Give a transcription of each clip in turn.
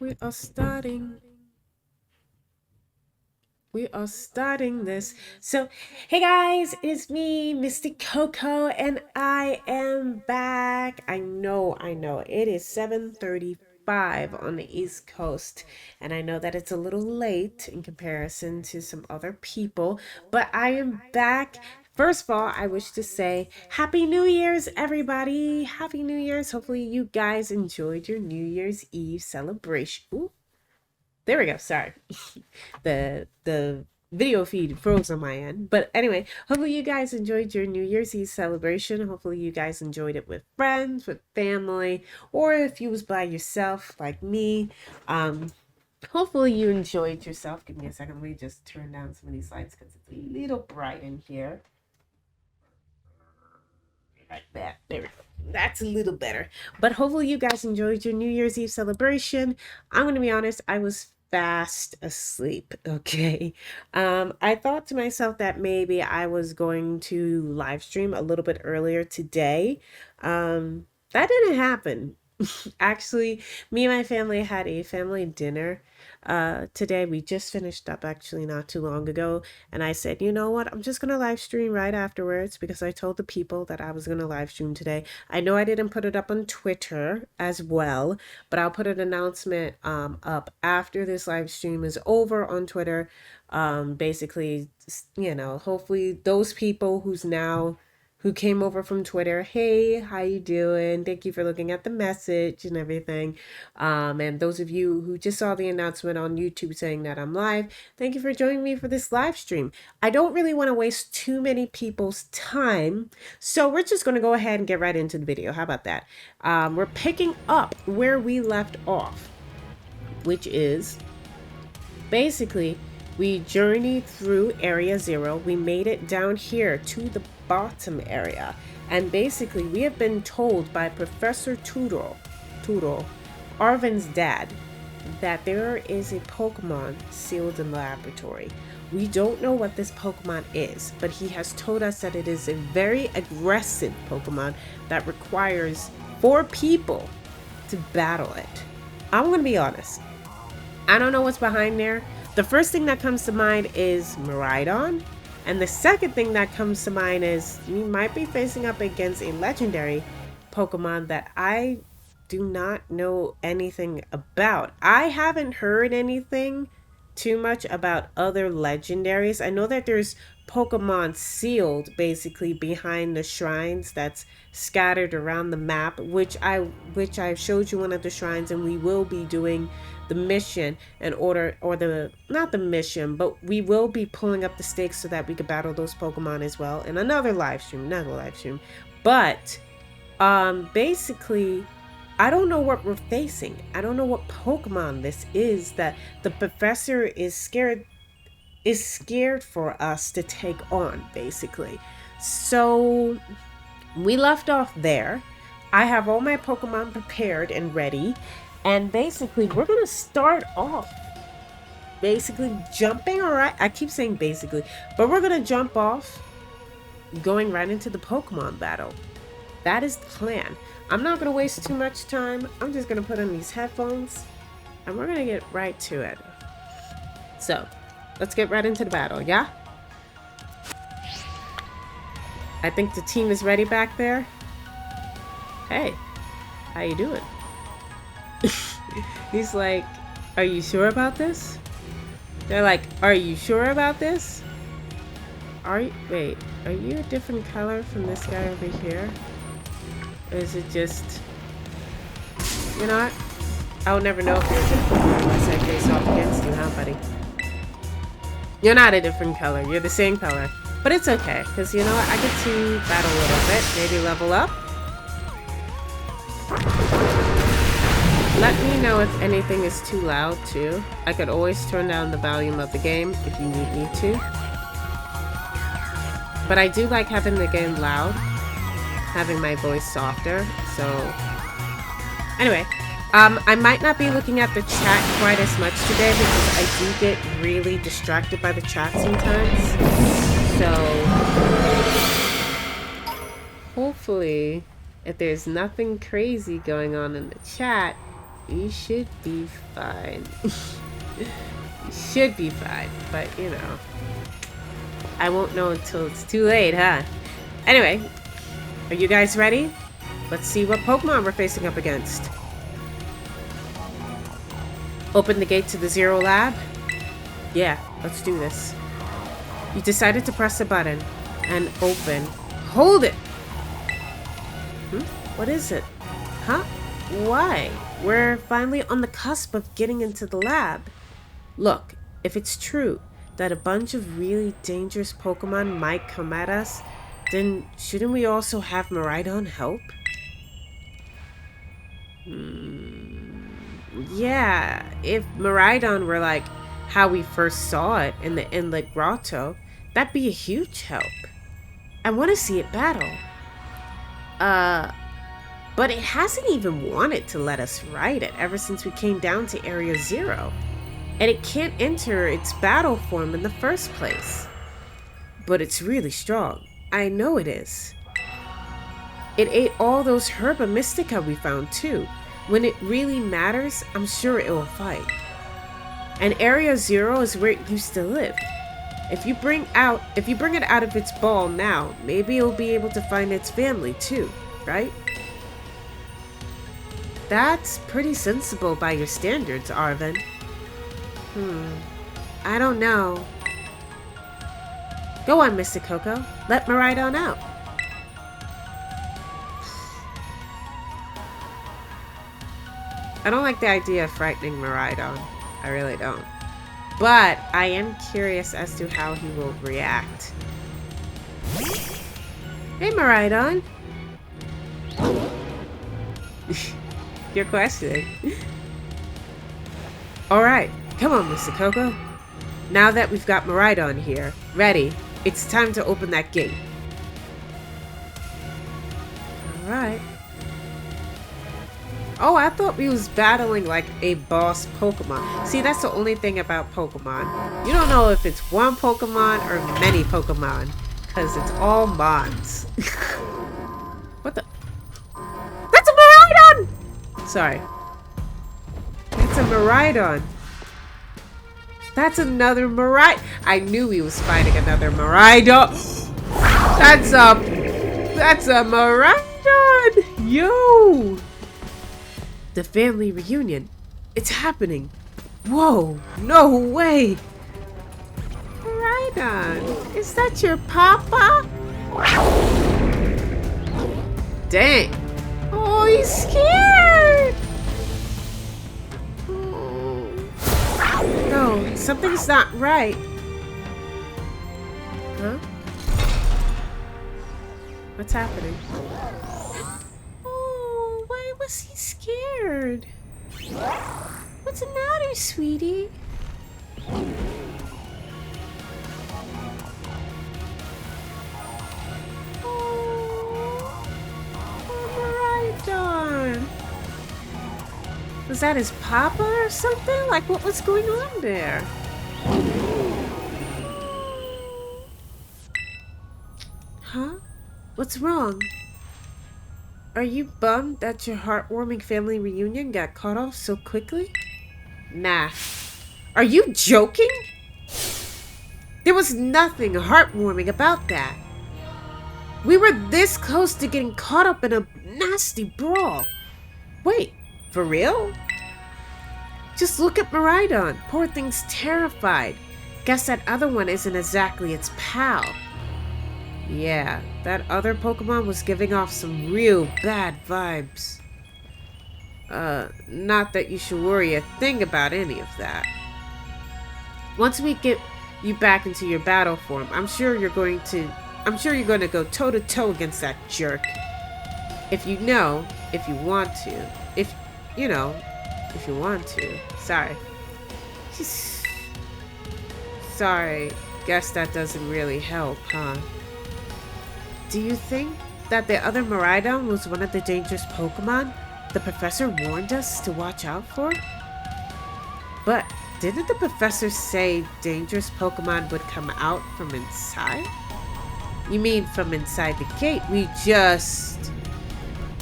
We are starting. We are starting this. So, hey guys, it's me, MysticCoco, and I am back. I know. It is 7:35 on the East Coast, and I know that it's a little late in comparison to some other people, but I am back. First of all, I wish to say Happy New Year's, everybody. Happy New Year's. Hopefully, you guys enjoyed your New Year's Eve celebration. Ooh, there we go. Sorry. The video feed froze on my end. But anyway, hopefully you guys enjoyed your New Year's Eve celebration. Hopefully you guys enjoyed it with friends, with family, or if you was by yourself like me. Hopefully you enjoyed yourself. Give me a second. Let me just turn down some of these lights because it's a little bright in here. Like that. There we go. That's a little better. But hopefully you guys enjoyed your New Year's Eve celebration. I'm going to be honest, I was fast asleep. Okay. I thought to myself that maybe I was going to live stream a little bit earlier today. That didn't happen. Actually, me and my family had a family dinner today. We just finished up actually not too long ago, and I said, you know what, I'm just gonna live stream right afterwards because I told the people that I was gonna live stream today. I know I didn't put it up on Twitter as well, but I'll put an announcement up after this live stream is over on Twitter. Basically, hopefully those people who came over from Twitter. Hey, how you doing? Thank you for looking at the message and everything. And those of you who just saw the announcement on YouTube saying that I'm live, thank you for joining me for this live stream. I don't really want to waste too many people's time, so we're just going to go ahead and get right into the video. How about that? We're picking up where we left off, which is basically we journeyed through area 0. We made it down here to the bottom area, and basically we have been told by Professor Turo, Arvin's dad, that there is a Pokemon sealed in the laboratory. We don't know what this Pokemon is, but he has told us that it is a very aggressive Pokemon that requires 4 people to battle it. I'm gonna be honest, I don't know what's behind there. The first thing that comes to mind is Miradon. And the second thing that comes to mind is you might be facing up against a legendary Pokemon that I do not know anything about. I haven't heard anything too much about other legendaries. I know that there's Pokemon sealed basically behind the shrines that's scattered around the map, which I've showed you one of the shrines, and we will be doing the mission in order, or the not the mission, but we will be pulling up the stakes so that we could battle those Pokemon as well in another live stream. But basically I don't know what we're facing. I don't know what Pokemon this is that the professor is scared for us to take on, basically. So we left off there. I have all my Pokemon prepared and ready, and basically we're gonna start off basically jumping. All right, I keep saying basically, but we're gonna jump off going right into the Pokemon battle. That is the plan. I'm not going to waste too much time. I'm just going to put on these headphones and we're going to get right to it. So, let's get right into the battle, yeah? I think the team is ready back there. Hey, how you doing? He's like, are you sure about this? They're like, are you sure about this? Wait, are you a different color from this guy over here? Or is it just, you know what? I'll never know if you're a different color unless I face off against you, huh, buddy? You're not a different color. You're the same color. But it's okay, because you know what? I get to battle a little bit. Maybe level up. Let me know if anything is too loud, too. I could always turn down the volume of the game if you need me to. But I do like having the game loud, having my voice softer. So anyway, I might not be looking at the chat quite as much today because I do get really distracted by the chat sometimes. So hopefully, if there's nothing crazy going on in the chat, You should be fine. You should be fine, but you know. I won't know until it's too late, huh? Anyway, are you guys ready? Let's see what Pokemon we're facing up against. Open the gate to the Zero Lab? Yeah, let's do this. You decided to press the button and open. Hold it! What is it? Huh? Why? We're finally on the cusp of getting into the lab. Look, if it's true that a bunch of really dangerous Pokemon might come at us, then shouldn't we also have Miradon help? Yeah, if Miradon were like how we first saw it in the Inlet Grotto, that'd be a huge help. I want to see it battle. But it hasn't even wanted to let us ride it ever since we came down to Area 0. And it can't enter its battle form in the first place. But it's really strong. I know it is. It ate all those Herba Mystica we found too. When it really matters, I'm sure it will fight. And Area 0 is where it used to live. If you bring it out of its ball now, maybe it'll be able to find its family too, right? That's pretty sensible by your standards, Arvin. I don't know. Go on, MysticCoco. Let Miradon out. I don't like the idea of frightening Miradon. I really don't. But I am curious as to how he will react. Hey, Miradon. You're questioning. Alright, come on, MysticCoco. Now that we've got Miradon here, ready, it's time to open that gate. Alright. Oh, I thought we was battling like a boss Pokemon. See, that's the only thing about Pokemon. You don't know if it's one Pokemon or many Pokemon, because it's all Mons. What the? That's a Miradon! Sorry. That's a Miradon. That's another Miradon. I knew he was fighting another Miradon. That's a Miradon. Yo. The family reunion. It's happening. Whoa. No way. Miradon. Is that your papa? Dang. Oh, he's scared. No, something's not right. Huh? What's happening? Oh, why was he scared? What's the matter, sweetie? Was that his papa or something? Like, what was going on there? Huh? What's wrong? Are you bummed that your heartwarming family reunion got cut off so quickly? Nah. Are you joking? There was nothing heartwarming about that. We were this close to getting caught up in a nasty brawl. Wait, for real? Just look at Miradon. Poor thing's terrified. Guess that other one isn't exactly its pal. Yeah, that other Pokemon was giving off some real bad vibes. Not that you should worry a thing about any of that. Once we get you back into your battle form, I'm sure you're going to go toe to toe against that jerk. If you want to. If you want to. Sorry. Sorry. Guess that doesn't really help, huh? Do you think that the other Miradon was one of the dangerous Pokemon the professor warned us to watch out for? But didn't the professor say dangerous Pokemon would come out from inside? You mean from inside the gate?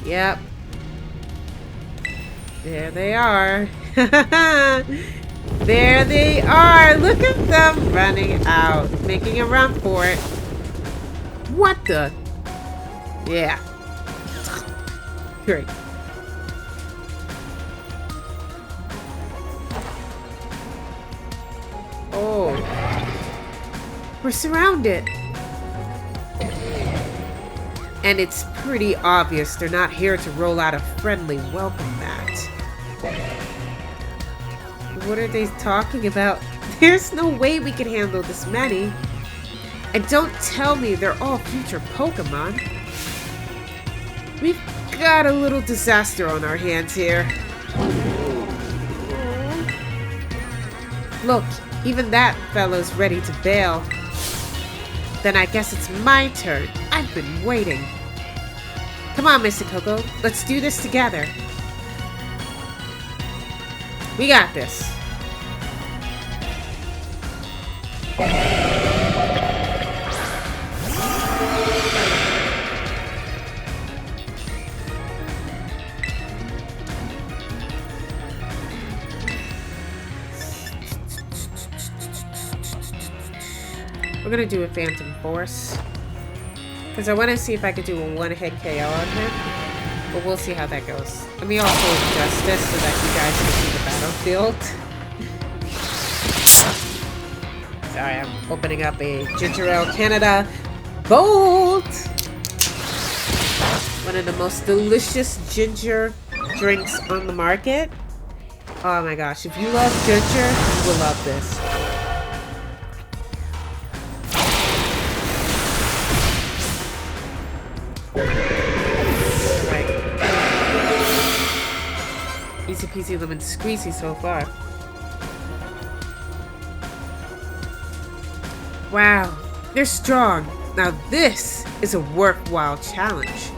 Yep. There they are. There they are. Look at them running out, making a run for it. What the? Yeah. Great. Oh. We're surrounded. And it's pretty obvious they're not here to roll out a friendly welcome mat. What are they talking about? There's no way we can handle this many. And don't tell me they're all future Pokemon. We've got a little disaster on our hands here. Look, even that fellow's ready to bail. Then I guess it's my turn. I've been waiting. Come on, MysticCoco. Let's do this together. We got this. We're gonna do a Phantom Force. Because I want to see if I could do a one-hit KO on him. But we'll see how that goes. Let me also adjust this so that you guys can see the battlefield. Sorry, I'm opening up a Ginger Ale Canada Bolt! One of the most delicious ginger drinks on the market. Oh my gosh, if you love ginger, you will love this. Easy peasy lemon squeezy so far. Wow, they're strong. Now this is a worthwhile challenge.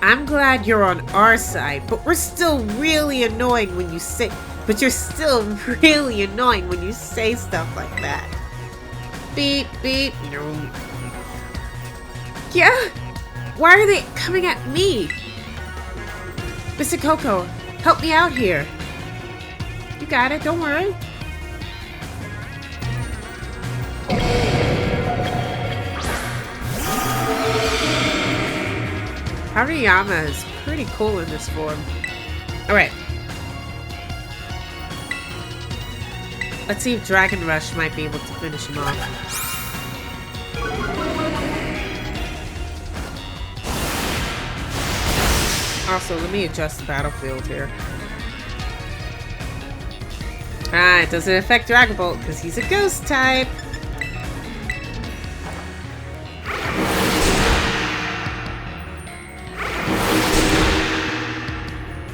I'm glad you're on our side, but we're still really annoying when you say stuff like that. Beep beep. No. Yeah? Why are they coming at me? MysticCoco, help me out here. You got it, don't worry. Hariyama is pretty cool in this form. Alright. Let's see if Dragon Rush might be able to finish him off. Also, let me adjust the battlefield here. Ah, it doesn't affect Dragon Bolt because he's a ghost type.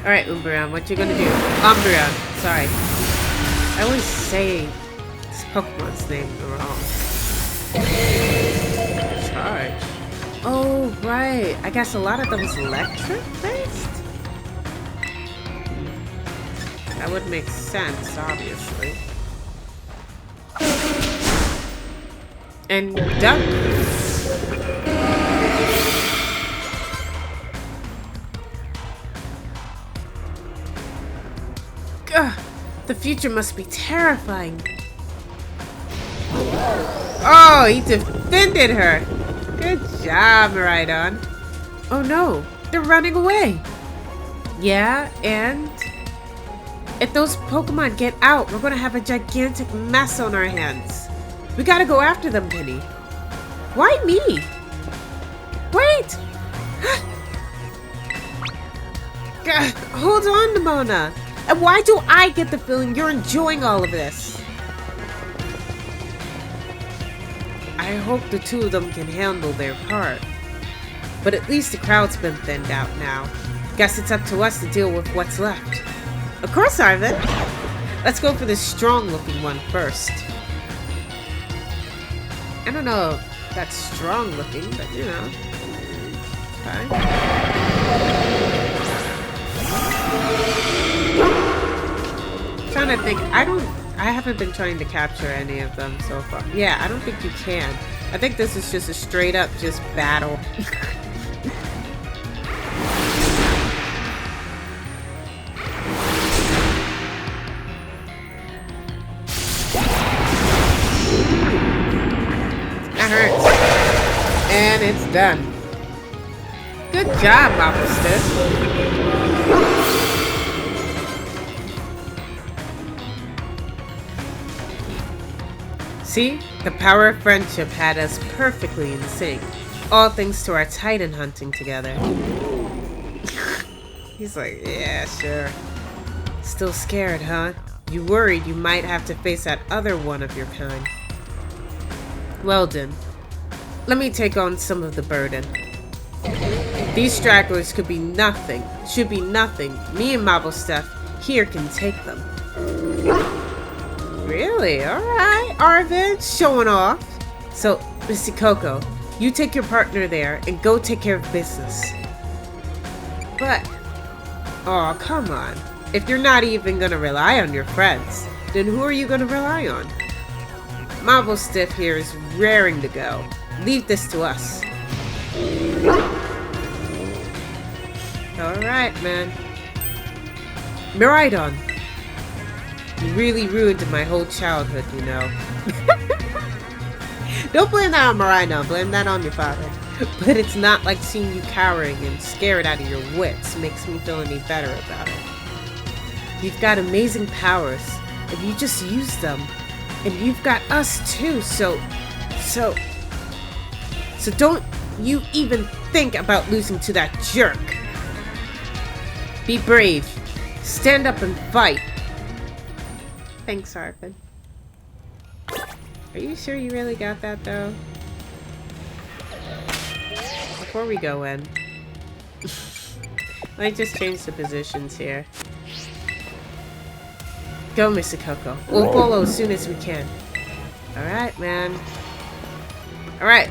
Alright, Umbreon, what you gonna do? Umbreon, sorry. I always say this Pokemon's name wrong. Charge. Oh, right. I guess a lot of them is electric-based? That would make sense, obviously. And duck. Ugh, the future must be terrifying. Oh, he defended her. Good job, Miradon. Oh no, they're running away. Yeah, and if those Pokemon get out, we're gonna have a gigantic mess on our hands. We gotta go after them, Penny. Why me? Wait! God, hold on, Nimona. And why do I get the feeling you're enjoying all of this? I hope the two of them can handle their part. But at least the crowd's been thinned out now. Guess it's up to us to deal with what's left. Of course, Arvin. Let's go for this strong-looking one first. I don't know if that's strong-looking, but you know. Okay. Trying to think. I haven't been trying to capture any of them so far. Yeah, I don't think you can. I think this is just a straight up just battle. and it's done. Good job, Mopster. See? The power of friendship had us perfectly in sync. All thanks to our Titan hunting together. He's like, yeah, sure. Still scared, huh? You worried you might have to face that other one of your kind. Well then, let me take on some of the burden. These stragglers should be nothing. Me and Mabelsteph here can take them. Really? Alright, Arvid, showing off. So, MysticCoco, you take your partner there and go take care of business. But, oh, come on. If you're not even gonna rely on your friends, then who are you gonna rely on? Mabelsteph here is raring to go. Leave this to us. Alright, man. Miradon. You really ruined my whole childhood, you know. Don't blame that on Miradon, blame that on your father. But it's not like seeing you cowering and scared out of your wits makes me feel any better about it. You've got amazing powers, if you just use them. And you've got us too, so don't you even think about losing to that jerk. Be brave. Stand up and fight. Thanks, Arvin. Are you sure you really got that, though? Before we go in, let me just change the positions here. Go, MysticCoco. We'll follow as soon as we can. Alright, man. Alright.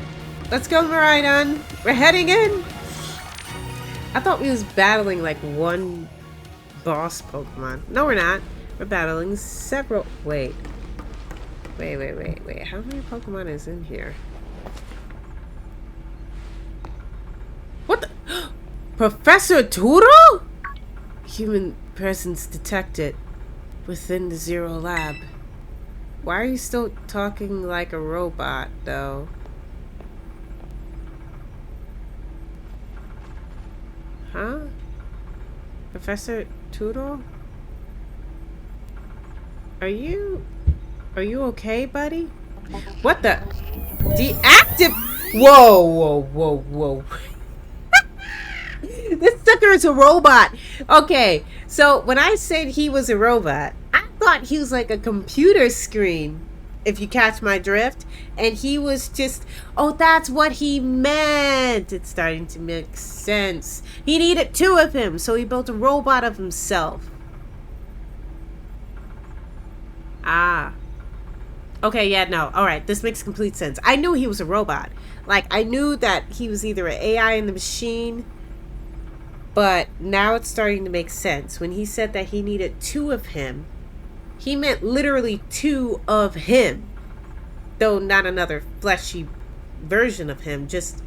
Let's go, Miradon. We're heading in. I thought we was battling like one boss Pokemon. No, we're not. We're battling several. Wait. How many Pokemon is in here? What the? Professor Turo? Human presence detected within the Zero Lab. Why are you still talking like a robot, though? Huh? Professor Turo? Are you okay, buddy? What the? Deactive? Whoa. This sucker is a robot. Okay, so when I said he was a robot, I thought he was like a computer screen, if you catch my drift. And he was just, oh, that's what he meant. It's starting to make sense. He needed two of him, so he built a robot of himself. Ah. Okay, yeah, no. Alright, this makes complete sense. I knew he was a robot. Like, I knew that he was either an AI in the machine, but now it's starting to make sense. When he said that he needed two of him, he meant literally two of him. Though not another fleshy version of him, just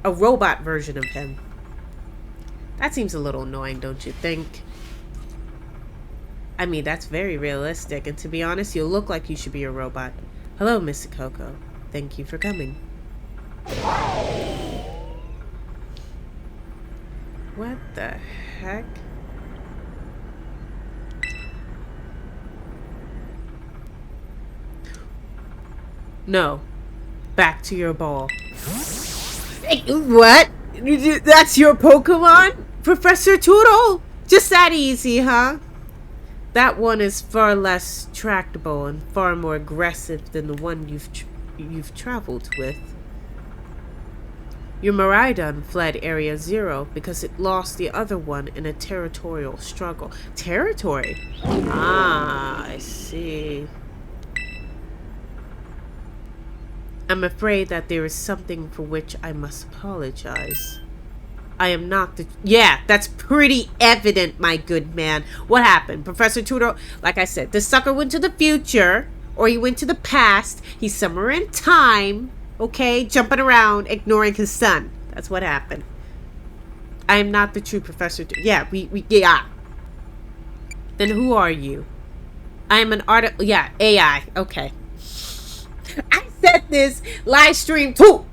a robot version of him. That seems a little annoying, don't you think? I mean, that's very realistic, and to be honest, you look like you should be a robot. Hello, MysticCoco. Thank you for coming. What the heck? No. Back to your ball. Hey, what? That's your Pokemon? Professor Turo? Just that easy, huh? That one is far less tractable and far more aggressive than the one you've traveled with. Your Miradon fled Area 0 because it lost the other one in a territorial struggle. Territory? Ah, I see. I'm afraid that there is something for which I must apologize. I am not the... Yeah, that's pretty evident, my good man. What happened? Professor Turo, like I said, this sucker went to the future, or he went to the past. He's somewhere in time, okay? Jumping around, ignoring his son. That's what happened. I am not the true Professor Turo. Yeah, yeah. Then who are you? I am an yeah, AI. Okay. I said this live stream too.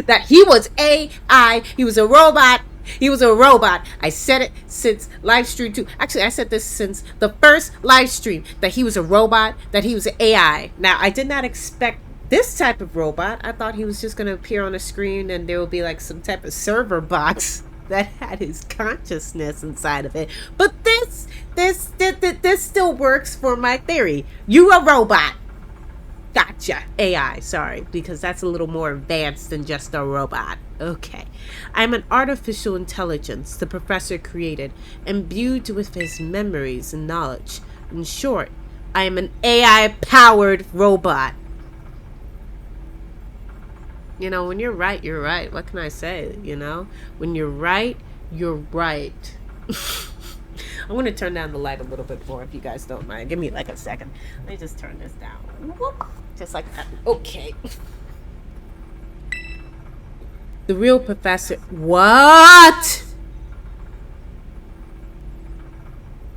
That he was AI. He was a robot. He was a robot. I said it since Livestream 2. Actually, I said this since the first Livestream, that he was a robot, that he was an AI. Now, I did not expect this type of robot. I thought he was just going to appear on a screen and there will be like some type of server box that had his consciousness inside of it. But this still works for my theory. You a robot. Gotcha. AI, sorry, because that's a little more advanced than just a robot. Okay. I'm an artificial intelligence the professor created, imbued with his memories and knowledge. In short, I am an AI-powered robot. You know, when you're right, you're right. What can I say, you know? When you're right, you're right. I'm going to turn down the light a little bit more if you guys don't mind. Give me like a second. Let me just turn this down. Whoop. Just like that. Okay. The real professor. What?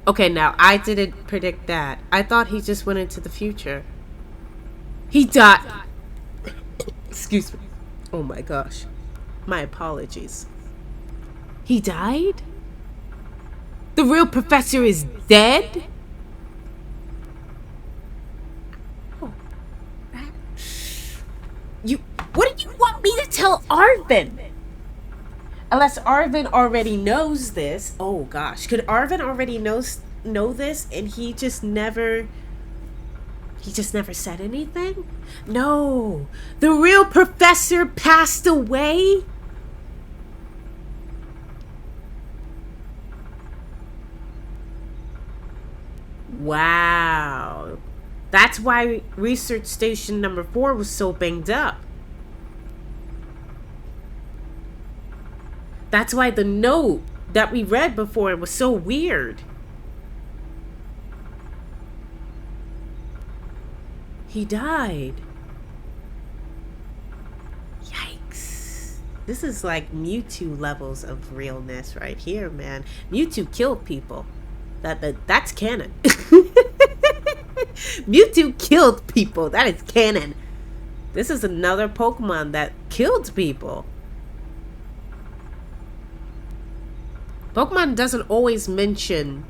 Okay, now I didn't predict that. I thought he just went into the future. He died. Excuse me. Oh my gosh. My apologies. He died? The real professor is dead? Oh. What do you want me to tell Arvin? Unless Arvin already knows this. Oh gosh. Could Arvin already know this and he just never said anything? No. The real professor passed away? Wow. That's why research station number 4 was so banged up. That's why the note that we read before was so weird. He died. Yikes. This is like Mewtwo levels of realness right here, man. Mewtwo killed people. That's canon. Mewtwo killed people. That is canon. This is another Pokemon that killed people. Pokemon doesn't always mention,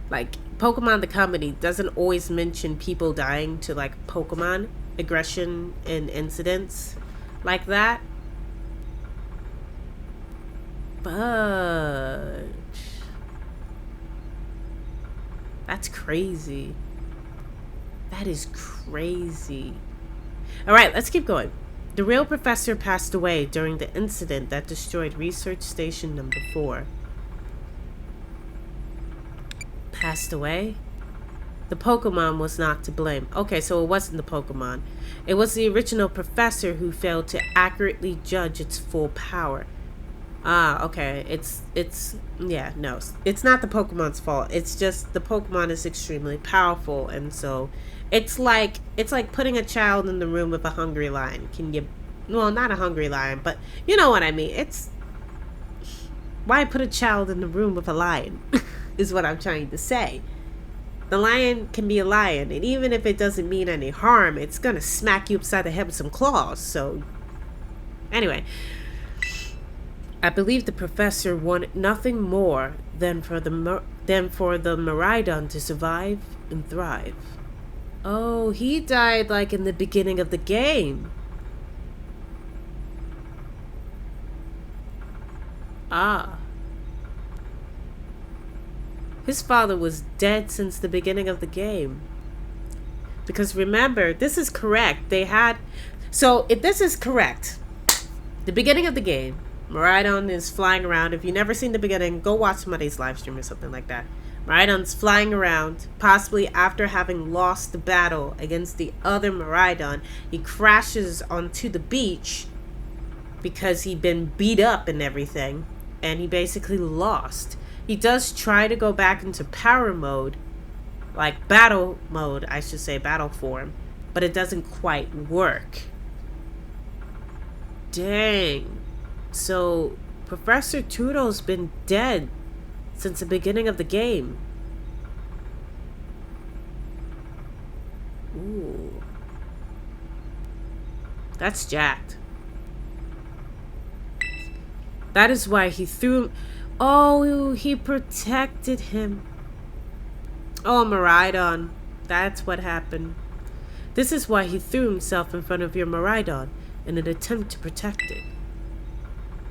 like, Pokemon the company doesn't always mention people dying to, like, Pokemon aggression and incidents like that. But that's crazy. That is crazy. Alright, let's keep going. The real professor passed away during the incident that destroyed research station number 4. Passed away? The Pokemon was not to blame. Okay, so it wasn't the Pokemon. It was the original professor who failed to accurately judge its full power. Ah, okay. Yeah, no. It's not the Pokemon's fault. It's just the Pokemon is extremely powerful, and so it's like putting a child in the room with a hungry lion. Well, not a hungry lion, but you know what I mean. It's why put a child in the room with a lion? Is what I'm trying to say. The lion can be a lion, and even if it doesn't mean any harm, it's gonna smack you upside the head with some claws. So anyway, I believe the professor wanted nothing more than for the Miradon to survive and thrive. Oh, he died like in the beginning of the game. Ah. His father was dead since the beginning of the game. Because remember, this is correct. So if this is correct, the beginning of the game, Miradon is flying around. If you've never seen the beginning, go watch somebody's live stream or something like that. Miradon's flying around, possibly after having lost the battle against the other Miradon. He crashes onto the beach because he'd been beat up and everything, and he basically lost. He does try to go back into power mode, like battle mode, I should say, battle form, but it doesn't quite work. Dang. So, Professor Turo's been dead since the beginning of the game. Ooh. That's jacked. That is why he threw him. Oh, he protected him. Oh, Miradon. That's what happened. This is why he threw himself in front of your Miradon in an attempt to protect it.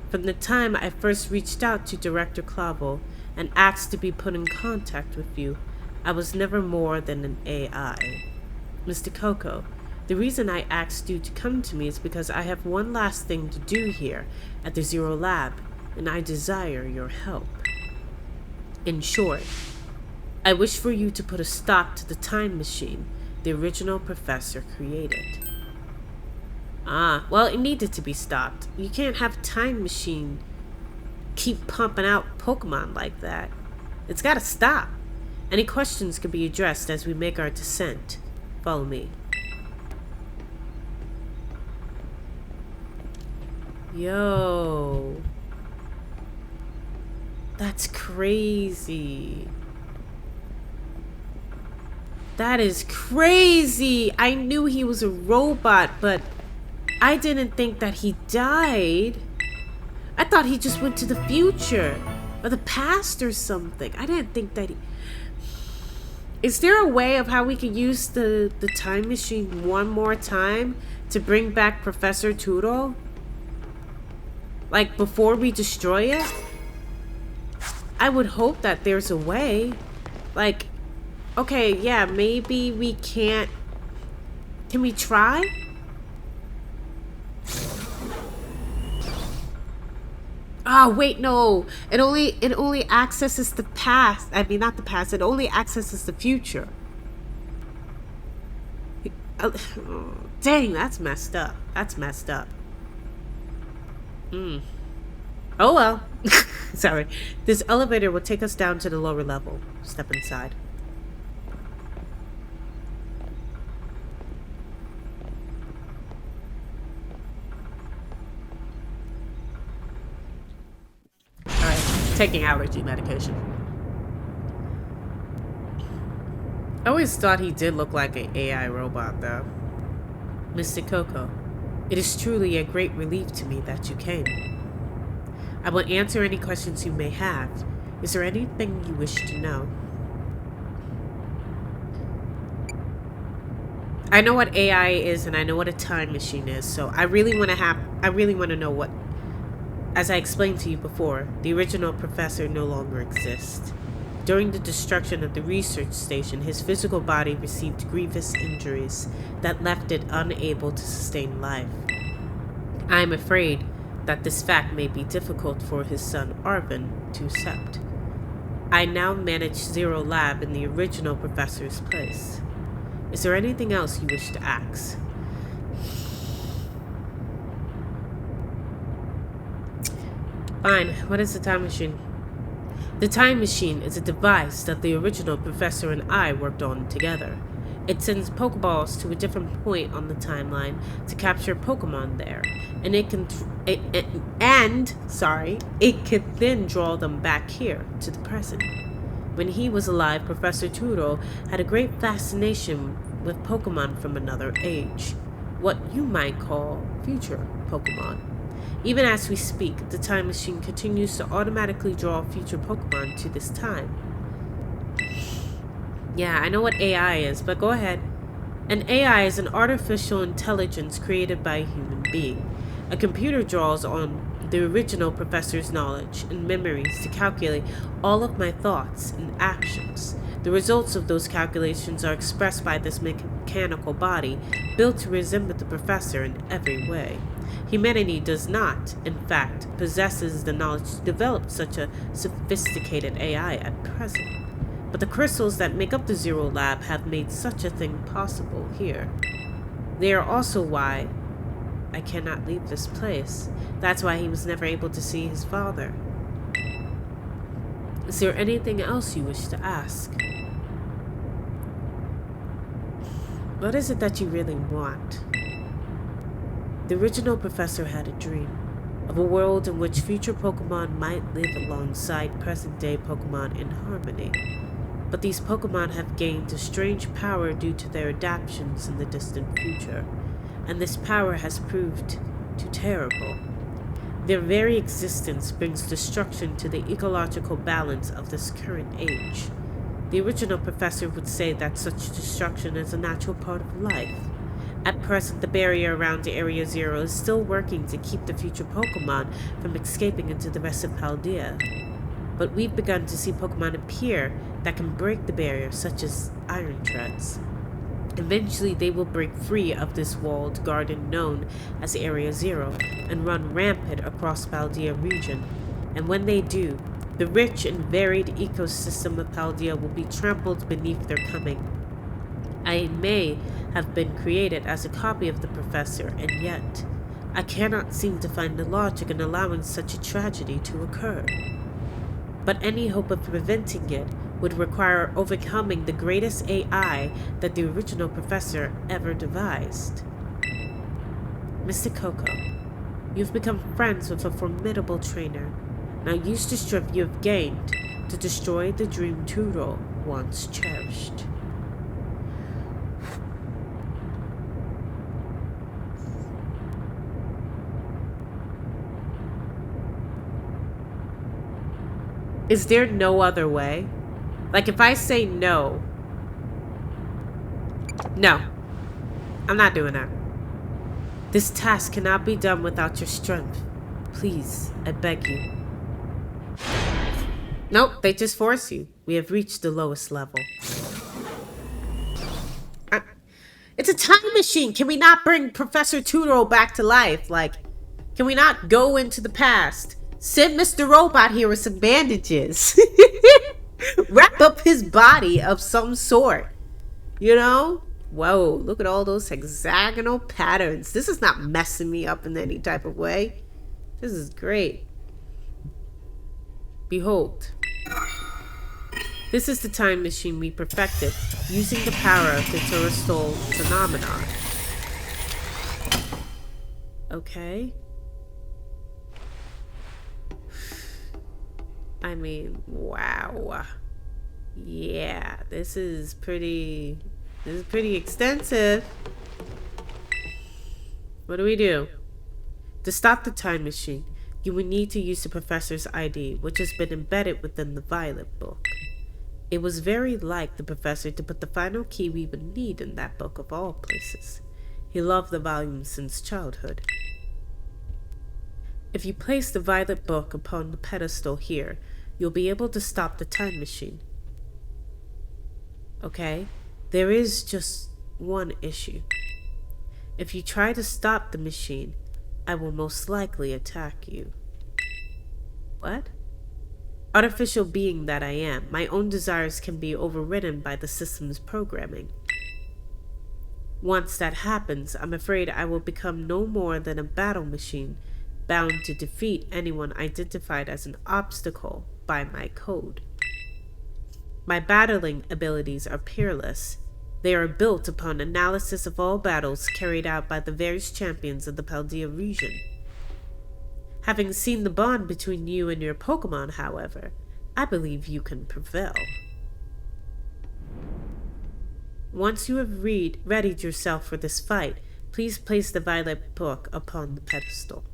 From the time I first reached out to Director Clavel and asked to be put in contact with you, I was never more than an AI. MysticCoco, the reason I asked you to come to me is because I have one last thing to do here at the Zero Lab, and I desire your help. In short, I wish for you to put a stop to the time machine the original professor created. Ah, well, it needed to be stopped. You can't have a time machine keep pumping out Pokemon like that. It's gotta stop. Any questions can be addressed as we make our descent. Follow me. Yo. That's crazy. That is crazy. I knew he was a robot, but I didn't think that he died. I thought he just went to the future or the past or something. I didn't think that he... Is there a way of how we could use the time machine one more time to bring back Professor Turo? Like, before we destroy it? I would hope that there's a way. Like, okay, yeah, maybe we can't... Can we try? Oh, wait, no. It only accesses the past. I mean, not the past. It only accesses the future. Dang, that's messed up. That's messed up. Oh, well. Sorry. This elevator will take us down to the lower level. Step inside. Taking allergy medication. I always thought he did look like an AI robot, though. MysticCoco, it is truly a great relief to me that you came. I will answer any questions you may have. Is there anything you wish to know? I know what AI is, and I know what a time machine is, so I really want to know what... As I explained to you before, the original professor no longer exists. During the destruction of the research station, his physical body received grievous injuries that left it unable to sustain life. I am afraid that this fact may be difficult for his son Arvin to accept. I now manage Zero Lab in the original professor's place. Is there anything else you wish to ask? Fine. What is the time machine? The time machine is a device that the original professor and I worked on together. It sends Pokeballs to a different point on the timeline to capture Pokemon there, and it can then draw them back here to the present. When he was alive, Professor Turo had a great fascination with Pokemon from another age, what you might call future Pokemon. Even as we speak, the time machine continues to automatically draw future Pokemon to this time. Yeah, I know what AI is, but go ahead. An AI is an artificial intelligence created by a human being. A computer draws on the original professor's knowledge and memories to calculate all of my thoughts and actions. The results of those calculations are expressed by this mechanical body, built to resemble the professor in every way. Humanity does not, in fact, possesses the knowledge to develop such a sophisticated AI at present. But the crystals that make up the Zero Lab have made such a thing possible here. They are also why I cannot leave this place. That's why he was never able to see his father. Is there anything else you wish to ask? What is it that you really want? The original professor had a dream of a world in which future Pokemon might live alongside present-day Pokemon in harmony. But these Pokemon have gained a strange power due to their adaptations in the distant future, and this power has proved too terrible. Their very existence brings destruction to the ecological balance of this current age. The original professor would say that such destruction is a natural part of life. At present, the barrier around Area Zero is still working to keep the future Pokemon from escaping into the rest of Paldea. But we've begun to see Pokemon appear that can break the barrier, such as Iron Treads. Eventually, they will break free of this walled garden known as Area Zero and run rampant across Paldea region. And when they do, the rich and varied ecosystem of Paldea will be trampled beneath their coming. I may have been created as a copy of the Professor, and yet I cannot seem to find the logic in allowing such a tragedy to occur. But any hope of preventing it would require overcoming the greatest AI that the original Professor ever devised. MysticCoco, you've become friends with a formidable trainer. Now use the strength you have gained to destroy the dream Turo once cherished. Is there no other way? Like, if I say no. No. I'm not doing that. This task cannot be done without your strength. Please, I beg you. Nope, they just force you. We have reached the lowest level. It's a time machine. Can we not bring Professor Turo back to life? Like, can we not go into the past? Send Mr. Robot here with some bandages. Wrap up his body of some sort. You know? Whoa, look at all those hexagonal patterns. This is not messing me up in any type of way. This is great. Behold. This is the time machine we perfected using the power of the terrestrial phenomenon. Okay. I mean, wow. Yeah, this is pretty extensive. What do we do? To stop the time machine, you will need to use the Professor's ID, which has been embedded within the Violet book. It was very like the Professor to put the final key we would need in that book of all places. He loved the volume since childhood. If you place the Violet book upon the pedestal here, you'll be able to stop the time machine. Okay? There is just one issue. If you try to stop the machine, I will most likely attack you. What? Artificial being that I am, my own desires can be overridden by the system's programming. Once that happens, I'm afraid I will become no more than a battle machine, bound to defeat anyone identified as an obstacle by my code. My battling abilities are peerless. They are built upon analysis of all battles carried out by the various champions of the Paldea region. Having seen the bond between you and your Pokemon, however, I believe you can prevail. Once you have readied yourself for this fight, please place the Violet book upon the pedestal.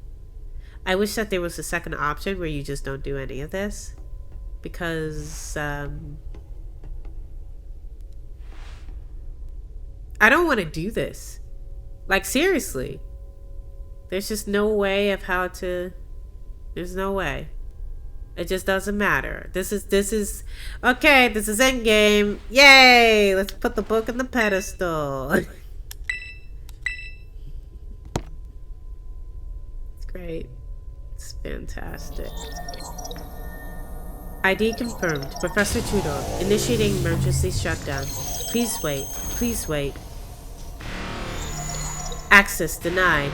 I wish that there was a second option where you just don't do any of this. Because, I don't want to do this. Like, seriously. There's just no way of how to... There's no way. It just doesn't matter. This is... Okay, this is endgame. Yay! Let's put the book on the pedestal. It's great. It's fantastic. ID confirmed. Professor Turo, initiating emergency shutdown. Please wait. Please wait. Access denied.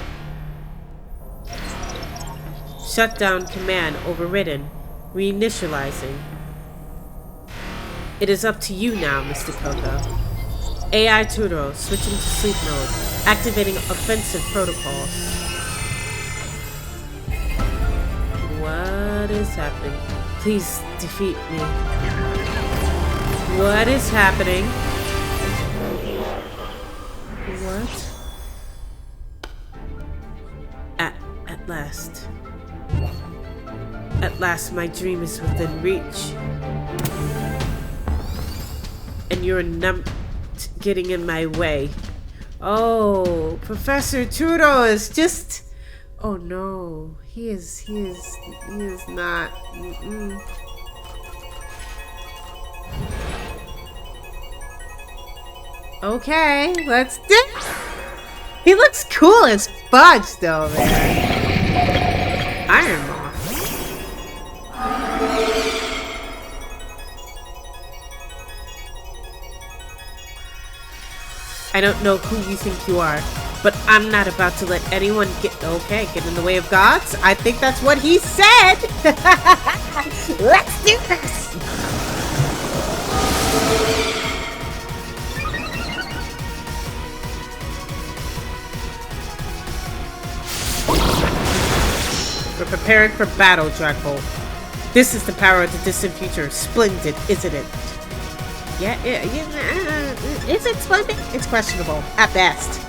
Shutdown command overridden. Reinitializing. It is up to you now, MysticCoco. AI Turo, switching to sleep mode. Activating offensive protocols. What is happening? Please defeat me. What is happening? What? At last. At last, my dream is within reach. And you're not getting in my way. Oh, Professor Turo is just... Oh no, he is not. Okay, let's do. He looks cool as fudge, though, man. Iron Moth. I don't know who you think you are, but I'm not about to let anyone get in the way of gods. I think that's what he said. Let's do this. We're preparing for battle, Dragbolt. This is the power of the distant future. Splendid, isn't it? Yeah, is it splendid? It's questionable, at best.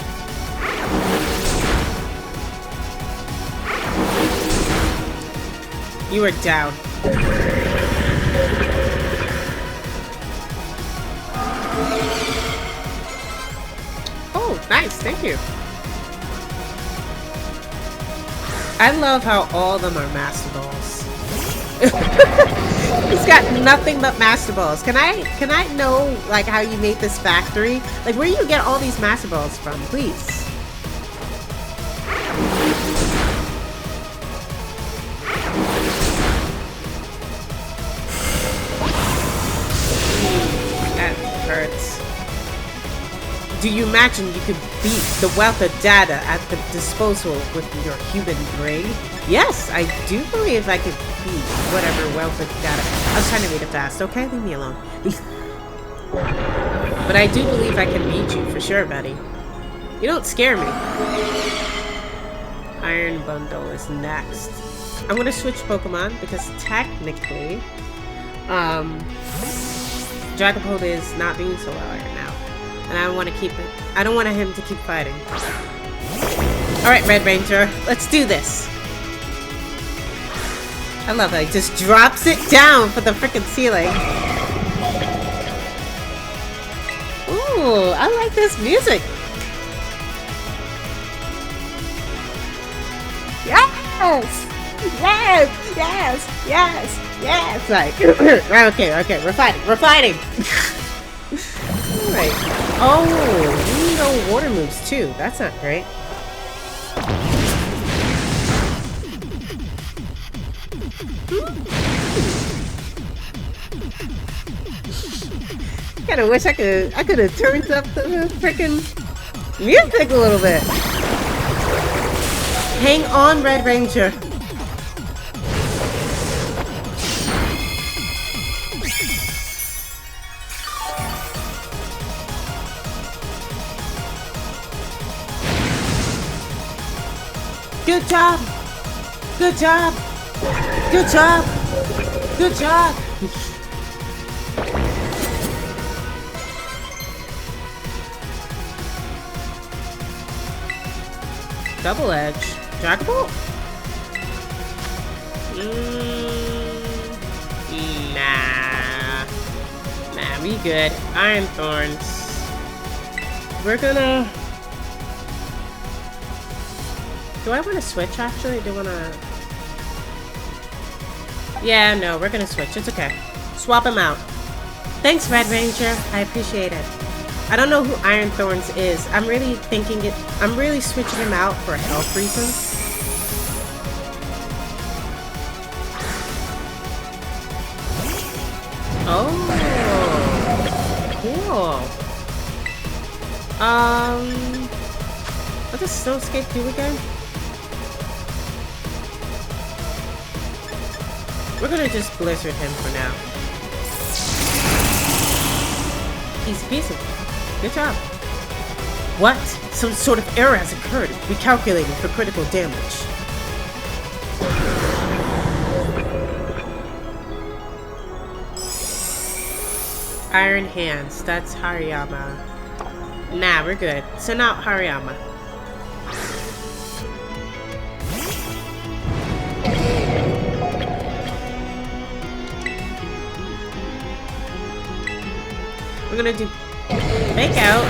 You are down. Oh, nice, thank you. I love how all of them are Master Balls. He's got nothing but Master Balls. Can I know like how you made this factory? Like where do you get all these Master Balls from, please? That hurts. Do you imagine you could beat the wealth of data at the disposal with your human brain? Yes, I do believe I could beat whatever wealth of data. I was trying to read it fast, okay? Leave me alone. But I do believe I can beat you for sure, buddy. You don't scare me. Iron Bundle is next. I'm gonna switch Pokemon because technically, Dragapult is not doing so well right now. And I want to keep it. I don't want him to keep fighting. Alright, Red Ranger. Let's do this. I love how he just drops it down for the freaking ceiling. Ooh, I like this music. Yes! Yes! Yes! Yes! Yes! Like, okay, we're fighting! Alright. Oh, we need all water moves too. That's not great. Kinda wish I could have turned up the freaking music a little bit. Hang on, Red Ranger. Good job! Good job! Good job! Good job! Double Edge. Dragapult? Nah, we good. Iron Thorns. We're gonna... Do I want to switch, actually? Do I want to... Yeah, no, we're going to switch. It's okay. Swap him out. Thanks, Red Ranger. I appreciate it. I don't know who Iron Thorns is. I'm really thinking it... I'm really switching him out for health reasons. Oh. Cool. What does Snowscape do again? We're gonna just Blizzard him for now. Easy peasy. Good job. What? Some sort of error has occurred. Recalculating for critical damage. Iron Hands. That's Hariyama. Nah, we're good. Send out Hariyama. We're gonna do fake out.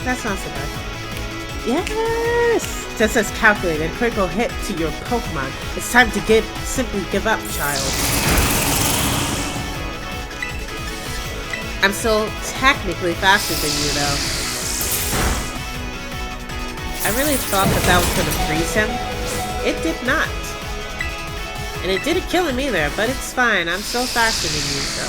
That's not so bad. Yes! Just as calculated, critical hit to your Pokemon. It's time to simply give up, child. I'm still technically faster than you, though. I really thought that was gonna freeze him. It did not. And it didn't kill him either, but it's fine. I'm still faster than you, so.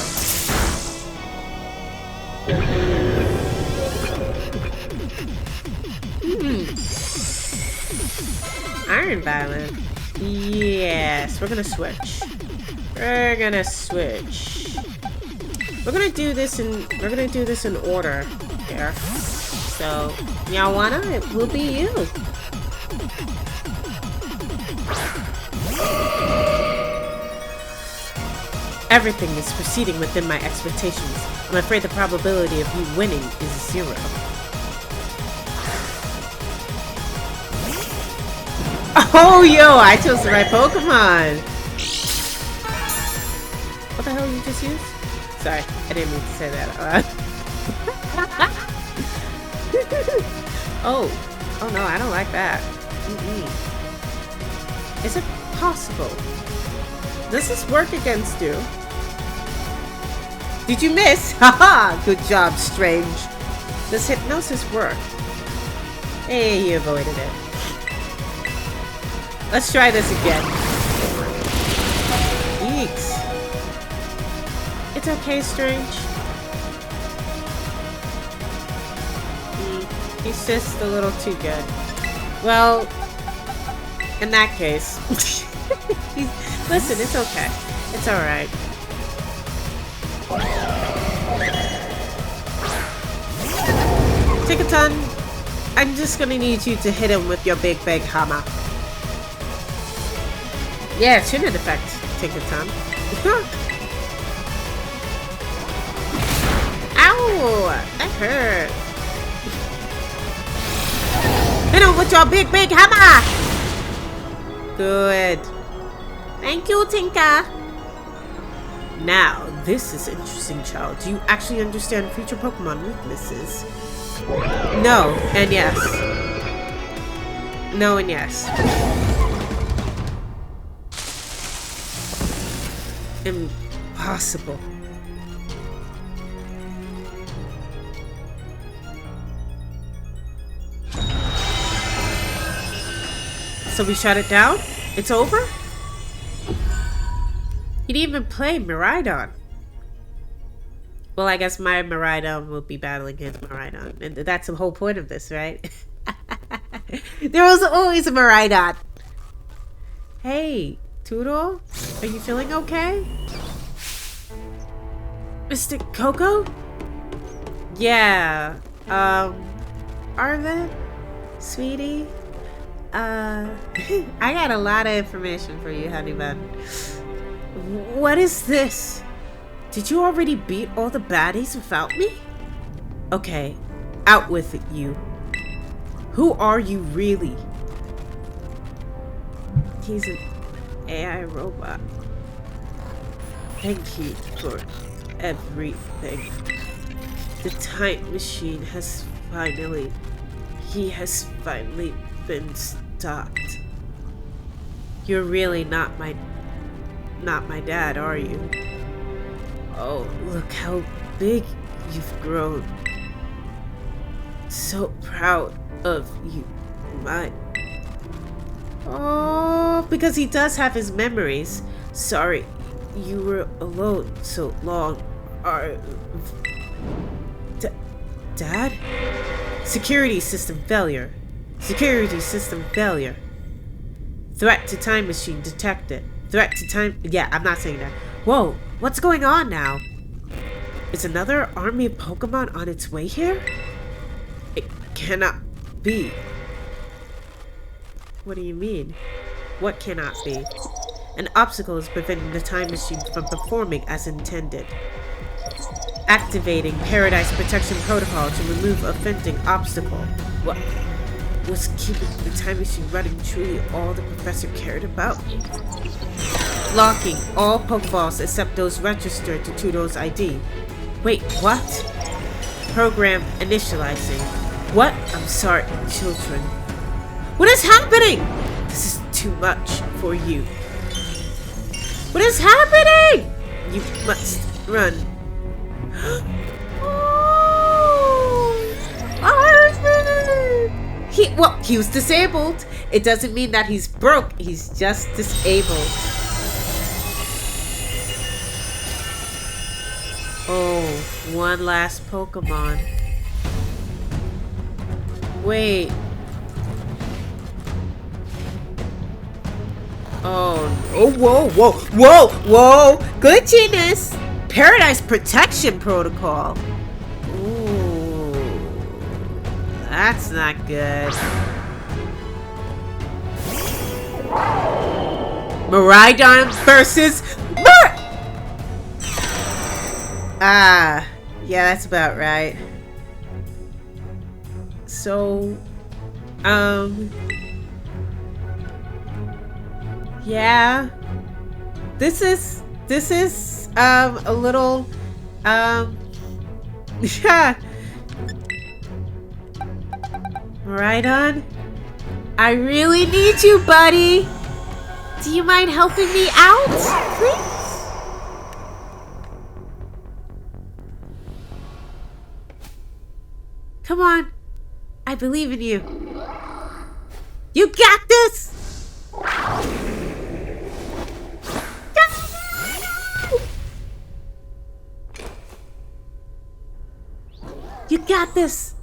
Iron Violet. Yes, we're gonna switch. We're gonna switch. We're gonna do this in order here. So, Yawana, it will be you. Everything is proceeding within my expectations. I'm afraid the probability of you winning is 0. Oh, yo, I chose the right Pokemon. What the hell did you just use? Sorry, I didn't mean to say that. Oh no, I don't like that. Is it possible? Does this work against you? Did you miss? Haha! Good job, Strange. Does hypnosis work? Hey, you avoided it. Let's try this again. Eeks. It's okay, Strange. He's just a little too good. Well, in that case, listen, it's okay. It's alright. Take a ton. I'm just gonna need you to hit him with your big hammer. Yeah, it shouldn't affect take a ton. Ow! That hurt. Hit him with your big hammer! Good. Thank you, Tinka. Now, this is interesting, child. Do you actually understand future Pokemon weaknesses? No, and yes. No and yes. Impossible. So we shut it down? It's over? He didn't even play Miradon. Well, I guess my Miradon will be battling his Miradon. And that's the whole point of this, right? There was always a Miradon. Hey, Turo? Are you feeling okay? MysticCoco? Yeah. Arvin? Sweetie? I got a lot of information for you, honey bun. What is this? Did you already beat all the baddies without me? Okay, out with it, you. Who are you really? He's an AI robot. Thank you for everything. The time machine has finally... He has finally been stopped. You're really not my dad, are you? Oh, look how big you've grown. So proud of you, Oh, because he does have his memories. Sorry, you were alone so long. Dad? Security system failure. Security system failure. Threat to time machine detected. Threat to time... Yeah, I'm not saying that. Whoa, what's going on now? Is another army of Pokemon on its way here? It cannot be. What do you mean? What cannot be? An obstacle is preventing the time machine from performing as intended. Activating Paradise Protection Protocol to remove offending obstacle. What was keeping the time machine running truly all the professor cared about? Locking all Pokeballs except those registered to Turo's ID. Wait, what? Program initializing. What? I'm sorry, children. What is happening? This is too much for you. What is happening? You must run. He was disabled. It doesn't mean that he's broke. He's just disabled. Oh, one last Pokemon. Wait. Oh, whoa. Glitchiness. Paradise Protection Protocol. Ooh. That's not good. Miradon versus yeah, that's about right. So, yeah. This is a little yeah. Miradon, I really need you, buddy. Do you mind helping me out, please? Come on. I believe in you. You got this! You got this!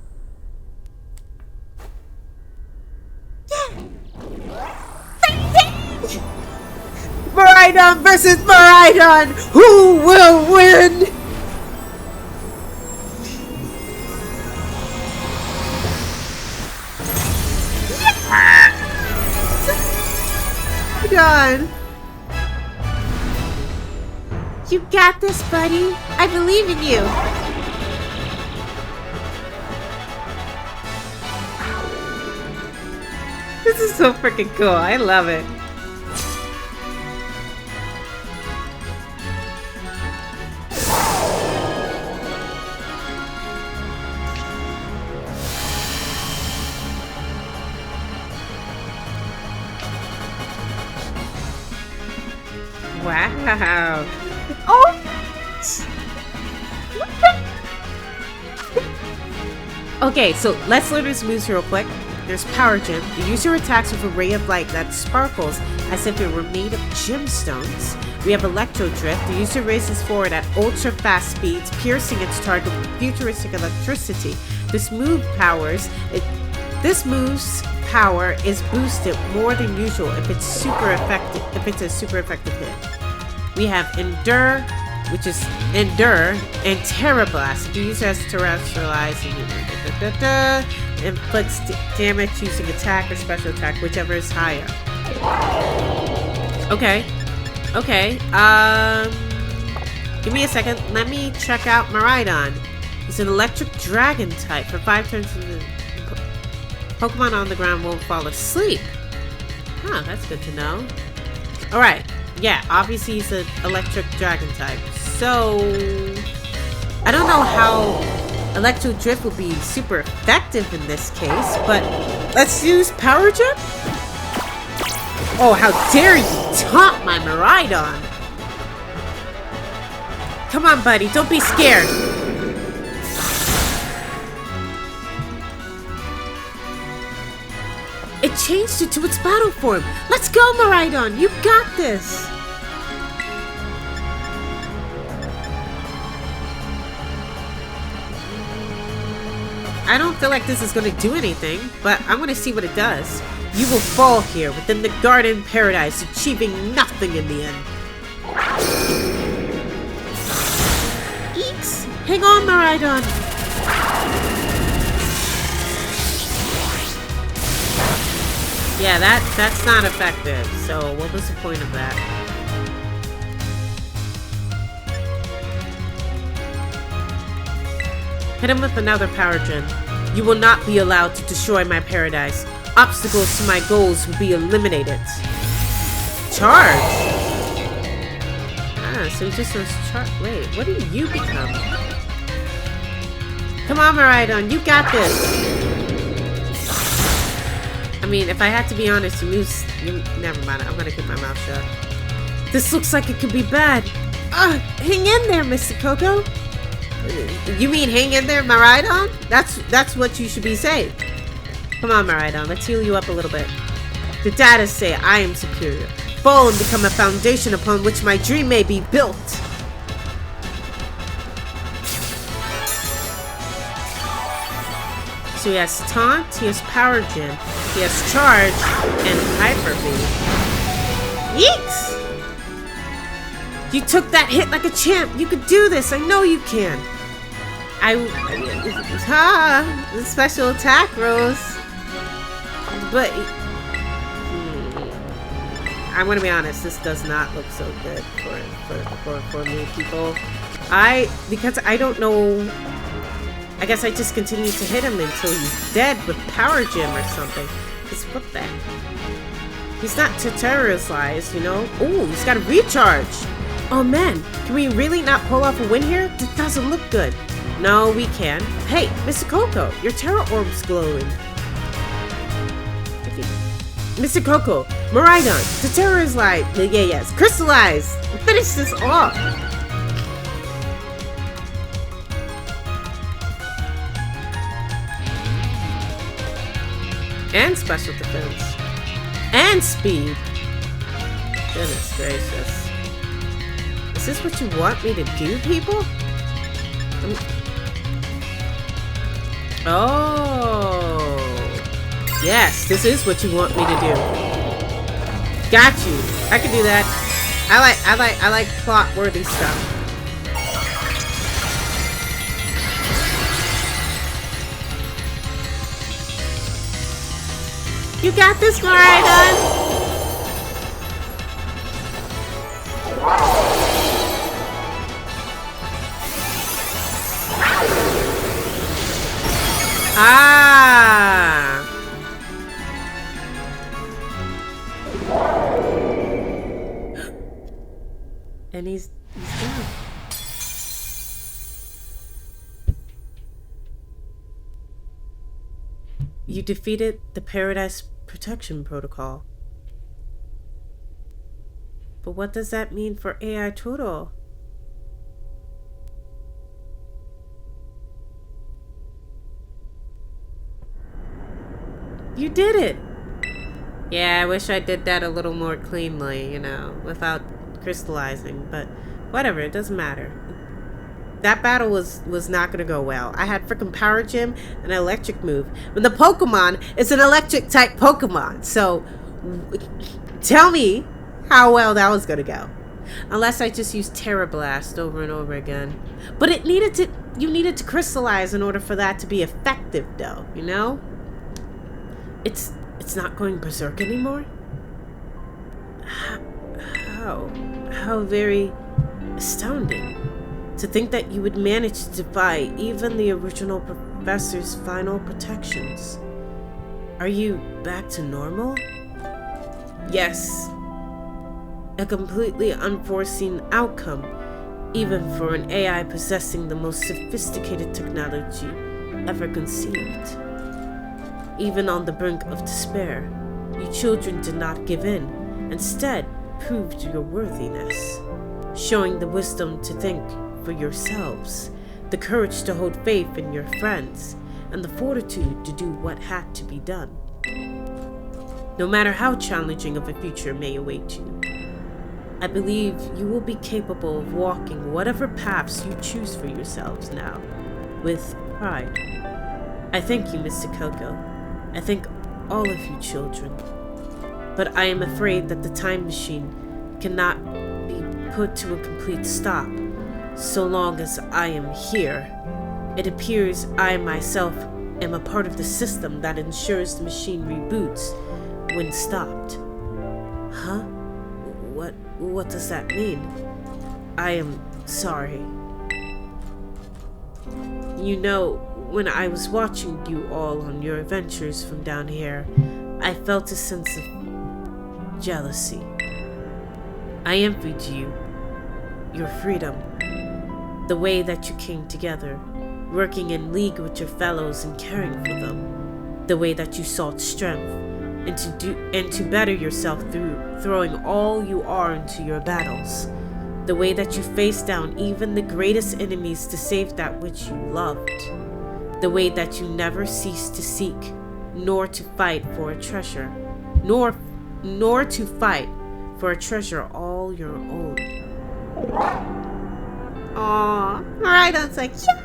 Miradon versus Miradon! Who will win? Miradon! You got this, buddy. I believe in you. This is so freaking cool. I love it. Wow. Oh! Okay, so let's learn these moves real quick. There's Power Gem. The user attacks with a ray of light that sparkles as if it were made of gemstones. We have Electro Drift. The user races forward at ultra fast speeds, piercing its target with futuristic electricity. This move's power is boosted more than usual if it's super effective. If it's a super effective hit. We have Endure, which is Endure, and Terra Blast. The user has terrestrializing. Inflicts damage using attack or special attack, whichever is higher. Okay. Give me a second. Let me check out Miradon. It's an electric dragon type. For 5 turns, Pokemon on the ground won't fall asleep. Huh, that's good to know. Alright. Yeah, obviously he's an electric dragon type. So, I don't know how Electro Drift will be super effective in this case, but let's use Power Gem? Oh, how dare you taunt my Miradon! Come on, buddy, don't be scared. It changed it to its battle form. Let's go, Miradon, you got this! I don't feel like this is going to do anything, but I'm going to see what it does. You will fall here within the garden paradise, achieving nothing in the end. Eeks! Hang on, Miradon! Yeah, that's not effective, so what was the point of that? Hit him with another Power Gem. You will not be allowed to destroy my paradise. Obstacles to my goals will be eliminated. Charge! Ah, so he just goes charge. Wait, what do you become? Come on, Miradon, you got this. I mean, if I had to be honest, never mind. I'm gonna keep my mouth shut. This looks like it could be bad. Hang in there, MysticCoco. You mean hang in there, Miradon? That's what you should be saying. Come on, Miradon. Let's heal you up a little bit. The data say I am superior. Fall and become a foundation upon which my dream may be built. So he has Taunt, he has Power Gem, he has Charge, and Hyper Beam. Yeeks! You took that hit like a champ. You could do this. I know you can. The special attack rolls. But I'm gonna be honest, this does not look so good for me, people. Because I don't know. I guess I just continue to hit him until he's dead with Power Gem or something. Because what the heck? He's not terrorized, you know? Oh, he's got a recharge. Oh man, can we really not pull off a win here? This doesn't look good. No, we can. Hey, MysticCoco, your Terra Orb's glowing. MysticCoco, Miradon, the Terra is live. Yes, crystallize. Finish this off. And special defense. And speed. Goodness gracious. Is this what you want me to do, people? Oh. Yes, this is what you want me to do. Got you. I can do that. I like plot-worthy stuff. You got this, Miradon. Ah. And he's down. You defeated the Paradise Protection Protocol. But what does that mean for AI Turo? You did it! Yeah, I wish I did that a little more cleanly, you know, without crystallizing, but whatever, it doesn't matter. That battle was not gonna go well. I had freaking Power Gem and an electric move. But the Pokemon is an electric type Pokemon, so tell me how well that was gonna go. Unless I just used Terra Blast over and over again. But you needed to crystallize in order for that to be effective though, you know? It's not going berserk anymore? How very astounding. To think that you would manage to defy even the original professor's final protections. Are you back to normal? Yes. A completely unforeseen outcome, even for an AI possessing the most sophisticated technology ever conceived. Even on the brink of despair, you children did not give in, instead proved your worthiness, showing the wisdom to think for yourselves, the courage to hold faith in your friends, and the fortitude to do what had to be done. No matter how challenging of a future may await you, I believe you will be capable of walking whatever paths you choose for yourselves now, with pride. I thank you, MysticCoco. I thank all of you children. But I am afraid that the time machine cannot be put to a complete stop so long as I am here. It appears I myself am a part of the system that ensures the machine reboots when stopped. Huh? What does that mean? I am sorry. You know, when I was watching you all on your adventures from down here, I felt a sense of jealousy. I envied you, your freedom, the way that you came together, working in league with your fellows and caring for them, the way that you sought strength, and to better yourself through throwing all you are into your battles, the way that you faced down even the greatest enemies to save that which you loved, the way that you never ceased to seek, nor to fight for a treasure, nor to fight for a treasure all your own. Aww, Miradon's like, yeah,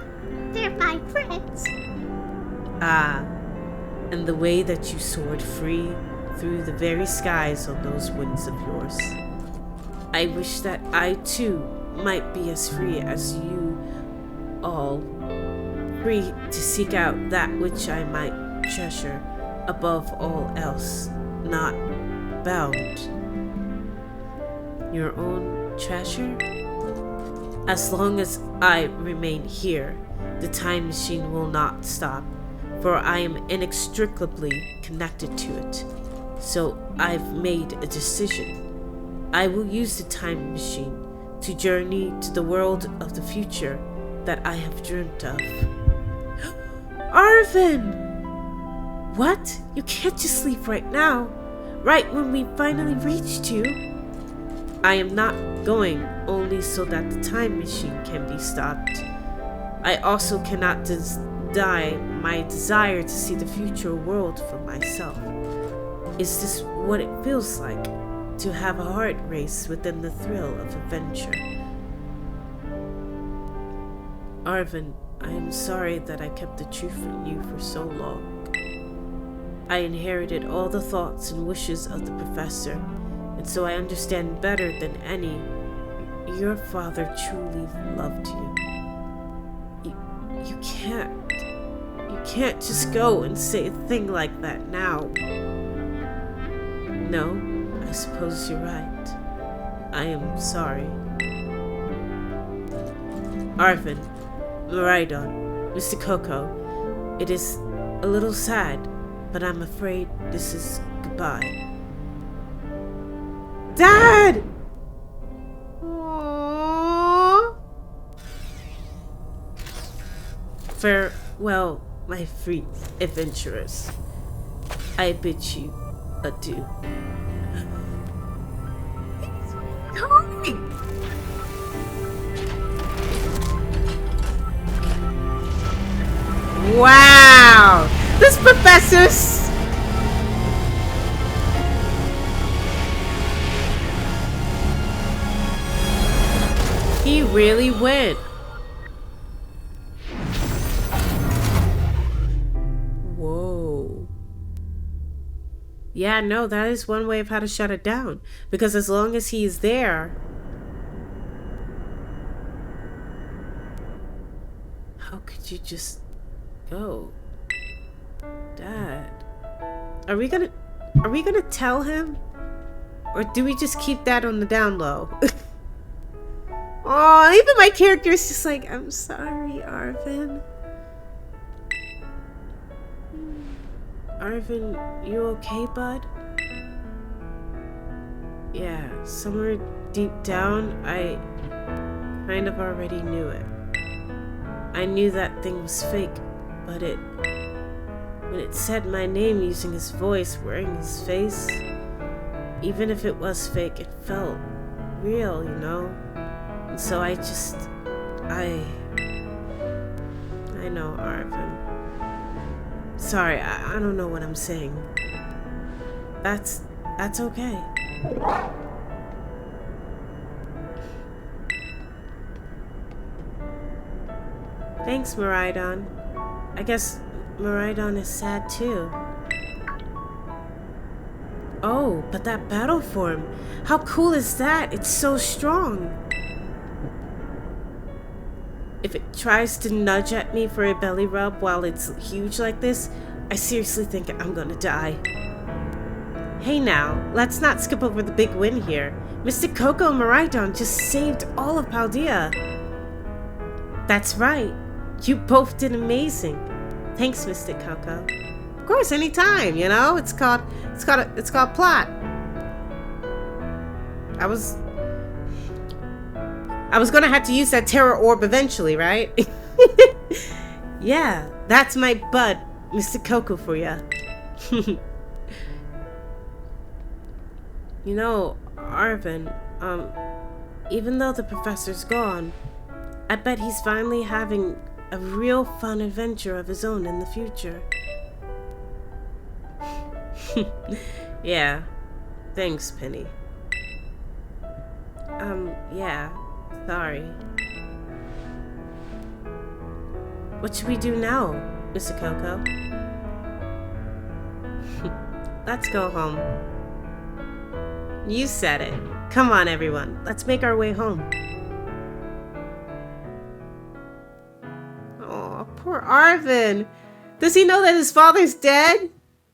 they're my friends. Ah, and the way that you soared free through the very skies on those wings of yours. I wish that I too might be as free as you all, free to seek out that which I might treasure above all else, not bound. Your own treasure? As long as I remain here, the time machine will not stop, for I am inextricably connected to it. So I've made a decision. I will use the time machine to journey to the world of the future that I have dreamt of. Arvin! What? You can't just leave right now, right when we finally reached you. I am not going only so that the time machine can be stopped. I also cannot deny my desire to see the future world for myself. Is this what it feels like to have a heart race within the thrill of adventure? Arvin, I am sorry that I kept the truth from you for so long. I inherited all the thoughts and wishes of the professor, and so I understand better than any. Your father truly loved you. You can't just go and say a thing like that now. No, I suppose you're right. I am sorry. Arvin, Miradon, MysticCoco, it is a little sad, but I'm afraid this is goodbye. Dad! Aww. Farewell, my free adventurers. I bid you adieu. Wow! This professor's... He really went. Whoa. Yeah, no, that is one way of how to shut it down. Because as long as he's there... How could you just go? Dad. Are we gonna tell him? Or do we just keep that on the down low? Oh, even my character is just like, I'm sorry, Arvin. Arvin, you okay, bud? Yeah, somewhere deep down, I kind of already knew it. I knew that thing was fake, but when it said my name using his voice, wearing his face, even if it was fake, it felt real, you know? And so I know, Arvin. Sorry, I don't know what I'm saying. That's okay. Thanks, Miradon. I guess Miradon is sad too. Oh, but that battle form. How cool is that? It's so strong. If it tries to nudge at me for a belly rub while it's huge like this, I seriously think I'm gonna die. Hey now, let's not skip over the big win here. MysticCoco and Miradon just saved all of Paldea. That's right. You both did amazing. Thanks, MysticCoco. Of course, anytime, you know? It's called plot. I was gonna have to use that terror orb eventually, right? Yeah, that's my bud, MysticCoco for ya. You know, Arvin, even though the professor's gone, I bet he's finally having a real fun adventure of his own in the future. Yeah, thanks, Penny. Yeah, sorry. What should we do now, MysticCoco? Let's go home. You said it. Come on, everyone. Let's make our way home. Oh, poor Arvin. Does he know that his father's dead?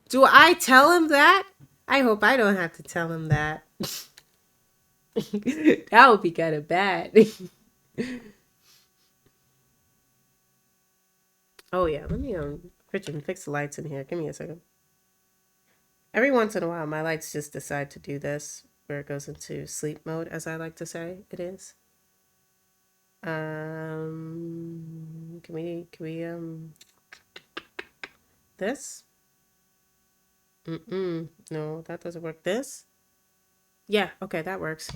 Do I tell him that? I hope I don't have to tell him that. That would be kind of bad. Oh yeah, let me Richard, fix the lights in here. Give me a second. Every once in a while, my lights just decide to do this, where it goes into sleep mode, as I like to say it is. Can we this? No, that doesn't work. This? Yeah, okay, that works.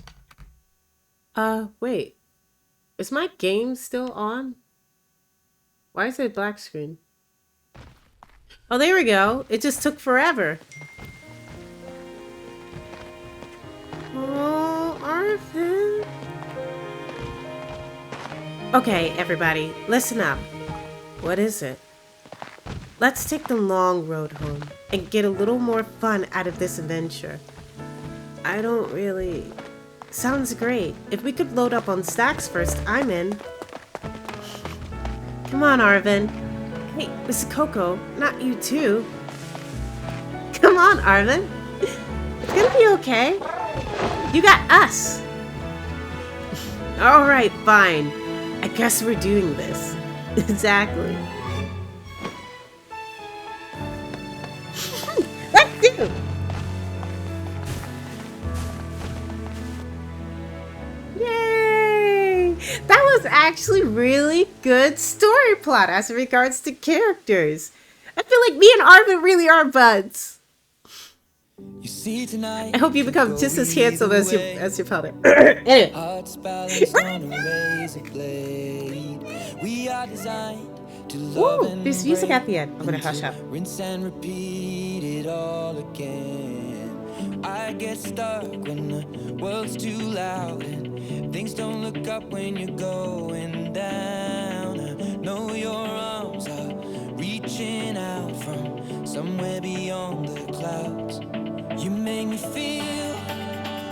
Wait. Is my game still on? Why is it black screen? Oh, there we go. It just took forever. Oh, Arvin. Okay, everybody, listen up. What is it? Let's take the long road home and get a little more fun out of this adventure. I don't really... Sounds great. If we could load up on stacks first, I'm in. Come on, Arvin. Hey, MysticCoco, not you too. Come on, Arvin. It's gonna be okay. You got us. Alright, fine. I guess we're doing this. Exactly. Let's do. Yay! That was actually really good story plot as regards to characters. I feel like me and Arvin really are buds. You see tonight, I hope you become just as handsome as your father. Anyway. hearts balanced on a razor blade. We are designed to love and there's music break, at the end. I'm gonna hush up. rinse and repeat it all again. I get stuck when the world's too loud and things don't look up when you're going down. I know your arms are reaching out from somewhere beyond the clouds. You make me feel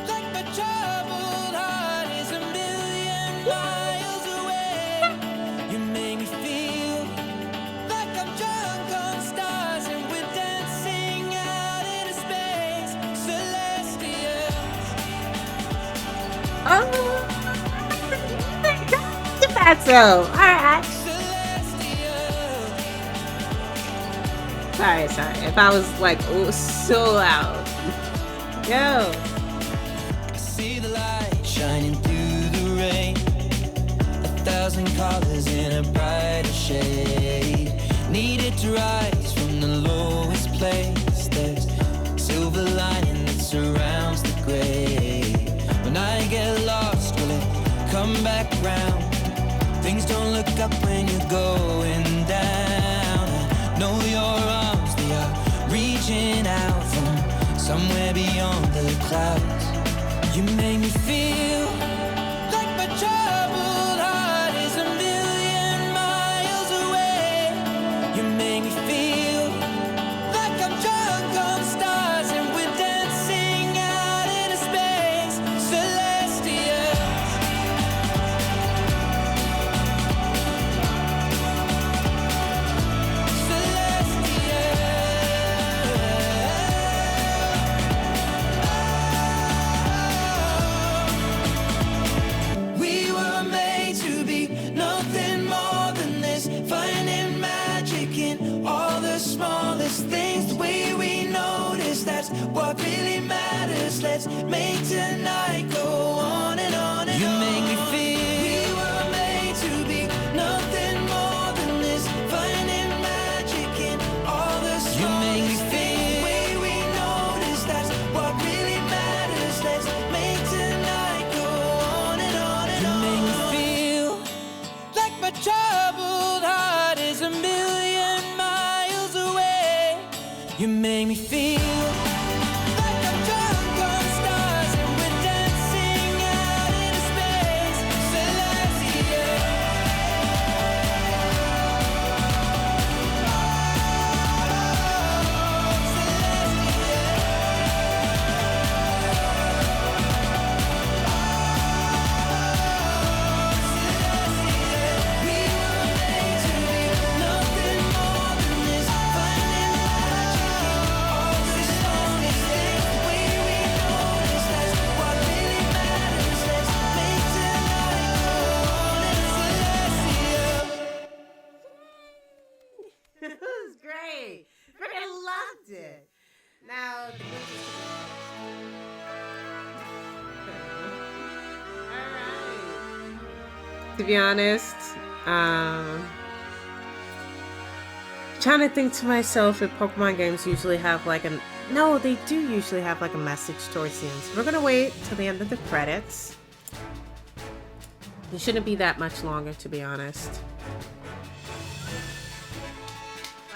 like my troubled heart is a million miles away. You make me feel like I'm drunk on stars and we're dancing out into space. Celestials. Oh, that's so. All right. Celestials. Sorry. If I was like so loud. Yo. I see the light shining through the rain. 1,000 colors in a brighter shade. Needed to rise from the lowest place. There's silver lining that surrounds the gray. When I get lost, will it come back round? Things don't look up when you're going down. I know your arms, they are reaching out from somewhere beyond the clouds. You make me feel like my troubled heart is a million miles away. You make me feel like I'm drunk on stars and we're dancing out into space. Celestials. We were made to be nothing more than this, finding magic in all the smallest things. The way we notice, that's what really matters. Let's make tonight go on and on and on. You make me feel we were made to be nothing more than this, finding You make me feel like I'm drunk on stars and we're dancing out into space. Celestial. It was great. Freaking loved it. Now, to be honest, trying to think to myself if Pokemon games usually have like a no, they do usually have like a message towards the end. So we're gonna wait till the end of the credits. It shouldn't be that much longer, to be honest.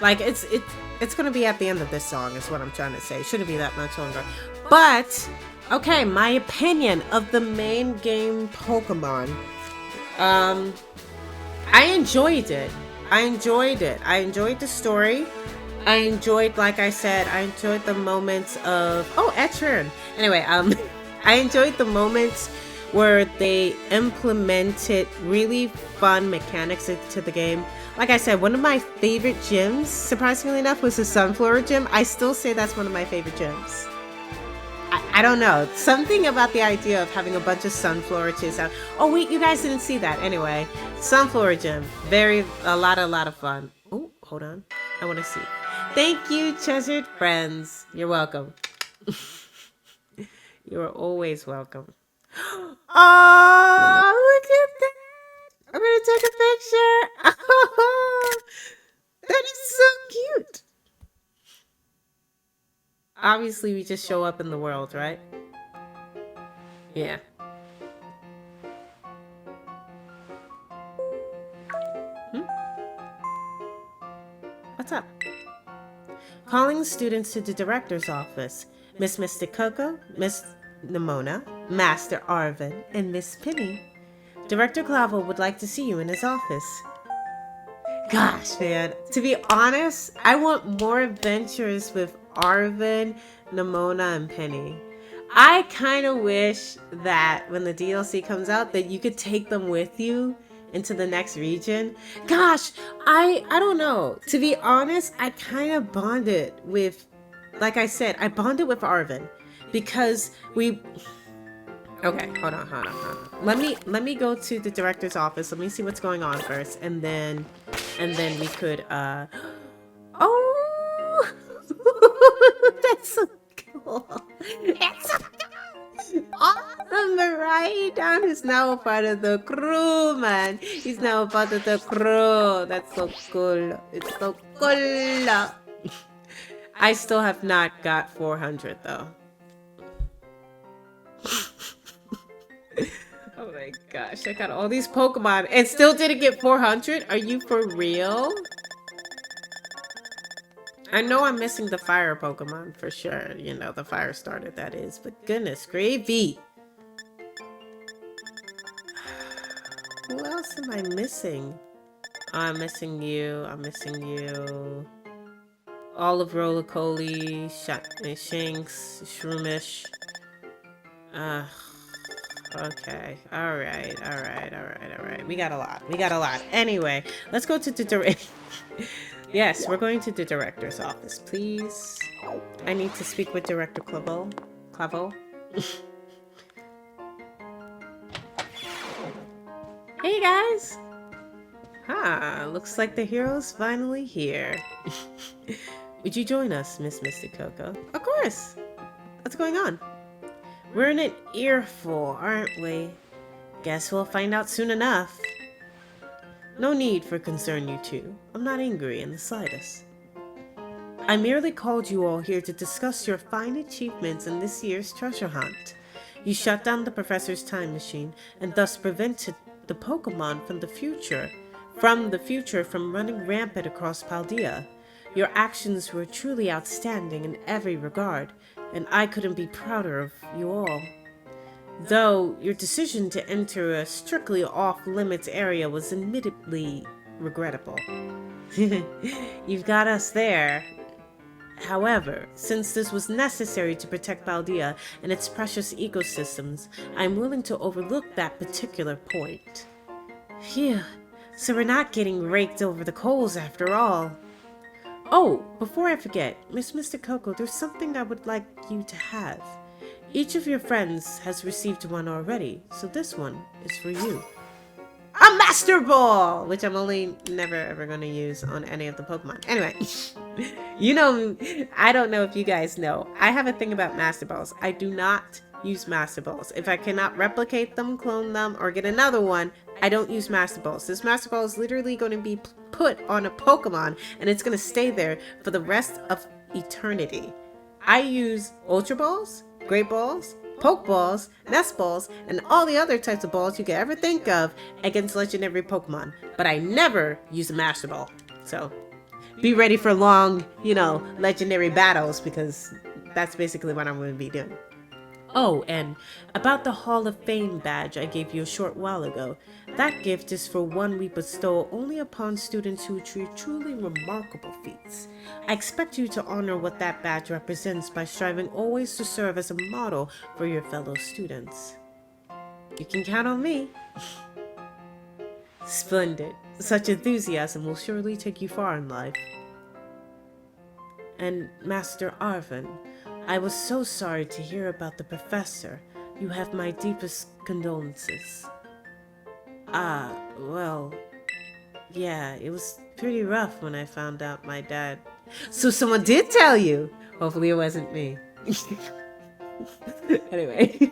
Like it's gonna be at the end of this song is what I'm trying to say. It shouldn't be that much longer. But okay, my opinion of the main game Pokemon. I enjoyed it. I enjoyed the story. I enjoyed, like I said, I enjoyed the moments of Etchern. Anyway, I enjoyed the moments where they implemented really fun mechanics into the game. Like I said, one of my favorite gyms, surprisingly enough, was the Sunflower Gym. I still say that's one of my favorite gyms. I don't know. Something about the idea of having a bunch of sunflower trees out. Oh wait, you guys didn't see that. Anyway, Sunflower Gym. A lot of fun. Oh, hold on. I want to see. Thank you, treasured friends. You're welcome. You are always welcome. Oh, look at that. I'm going to take a picture. Oh, that is so cute. Obviously, we just show up in the world, right? Yeah. What's up? Calling students to the director's office. Miss MysticCoco, Miss Nimona, Master Arvin, and Miss Penny. Director Clavel would like to see you in his office. Gosh, man. To be honest, I want more adventures with Arvin, Nimona, and Penny. I kind of wish that when the DLC comes out that you could take them with you into the next region. Gosh, I don't know. To be honest, I kind of bonded with, like I said, I bonded with Arvin because we... Okay, hold on. Let me go to the director's office. Let me see what's going on first, and then we could oh, that's so cool. That's so cool. Awesome. Miradon is now a part of the crew, man. He's now a part of the crew. That's so cool. It's so cool. I still have not got 400 though. Oh my gosh, I got all these Pokemon and still didn't get 400? Are you for real? I know I'm missing the fire Pokemon for sure. You know, the fire starter that is. But goodness gravy. Who else am I missing? I'm missing you. Olive Roller-Coly, Shinx, Shroomish. Okay. All right. We got a lot. Anyway, let's go to the Yes, we're going to the director's office, please. I need to speak with Director Clavel. Hey guys. Looks like the hero's finally here. Would you join us, Miss MysticCoco? Of course. What's going on? We're in an earful, aren't we? Guess we'll find out soon enough. No need for concern, you two. I'm not angry in the slightest. I merely called you all here to discuss your fine achievements in this year's treasure hunt. You shut down the professor's time machine and thus prevented the Pokemon from the future from running rampant across Paldea. Your actions were truly outstanding in every regard, and I couldn't be prouder of you all. Though your decision to enter a strictly off-limits area was admittedly regrettable. You've got us there. However, since this was necessary to protect Baldia and its precious ecosystems, I'm willing to overlook that particular point. Phew, so we're not getting raked over the coals after all. Oh, before I forget, Miss MysticCoco, there's something I would like you to have. Each of your friends has received one already, so this one is for you. A Master Ball! Which I'm only never ever going to use on any of the Pokemon. Anyway, you know, I don't know if you guys know. I have a thing about Master Balls. I do not use Master Balls. If I cannot replicate them, clone them, or get another one, I don't use Master Balls. This Master Ball is literally going to be put on a Pokemon, and it's going to stay there for the rest of eternity. I use Ultra Balls, Great Balls, Pokeballs, Nest Balls, and all the other types of balls you could ever think of against legendary Pokemon. But I never use a Master Ball. So be ready for long, legendary battles, because that's basically what I'm going to be doing. Oh, and about the Hall of Fame badge I gave you a short while ago. That gift is for one we bestow only upon students who achieve truly remarkable feats. I expect you to honor what that badge represents by striving always to serve as a model for your fellow students. You can count on me. Splendid. Such enthusiasm will surely take you far in life. And Master Arvin, I was so sorry to hear about the professor. You have my deepest condolences. Well, yeah, it was pretty rough when I found out my dad. So someone did tell you! Hopefully it wasn't me. Anyway,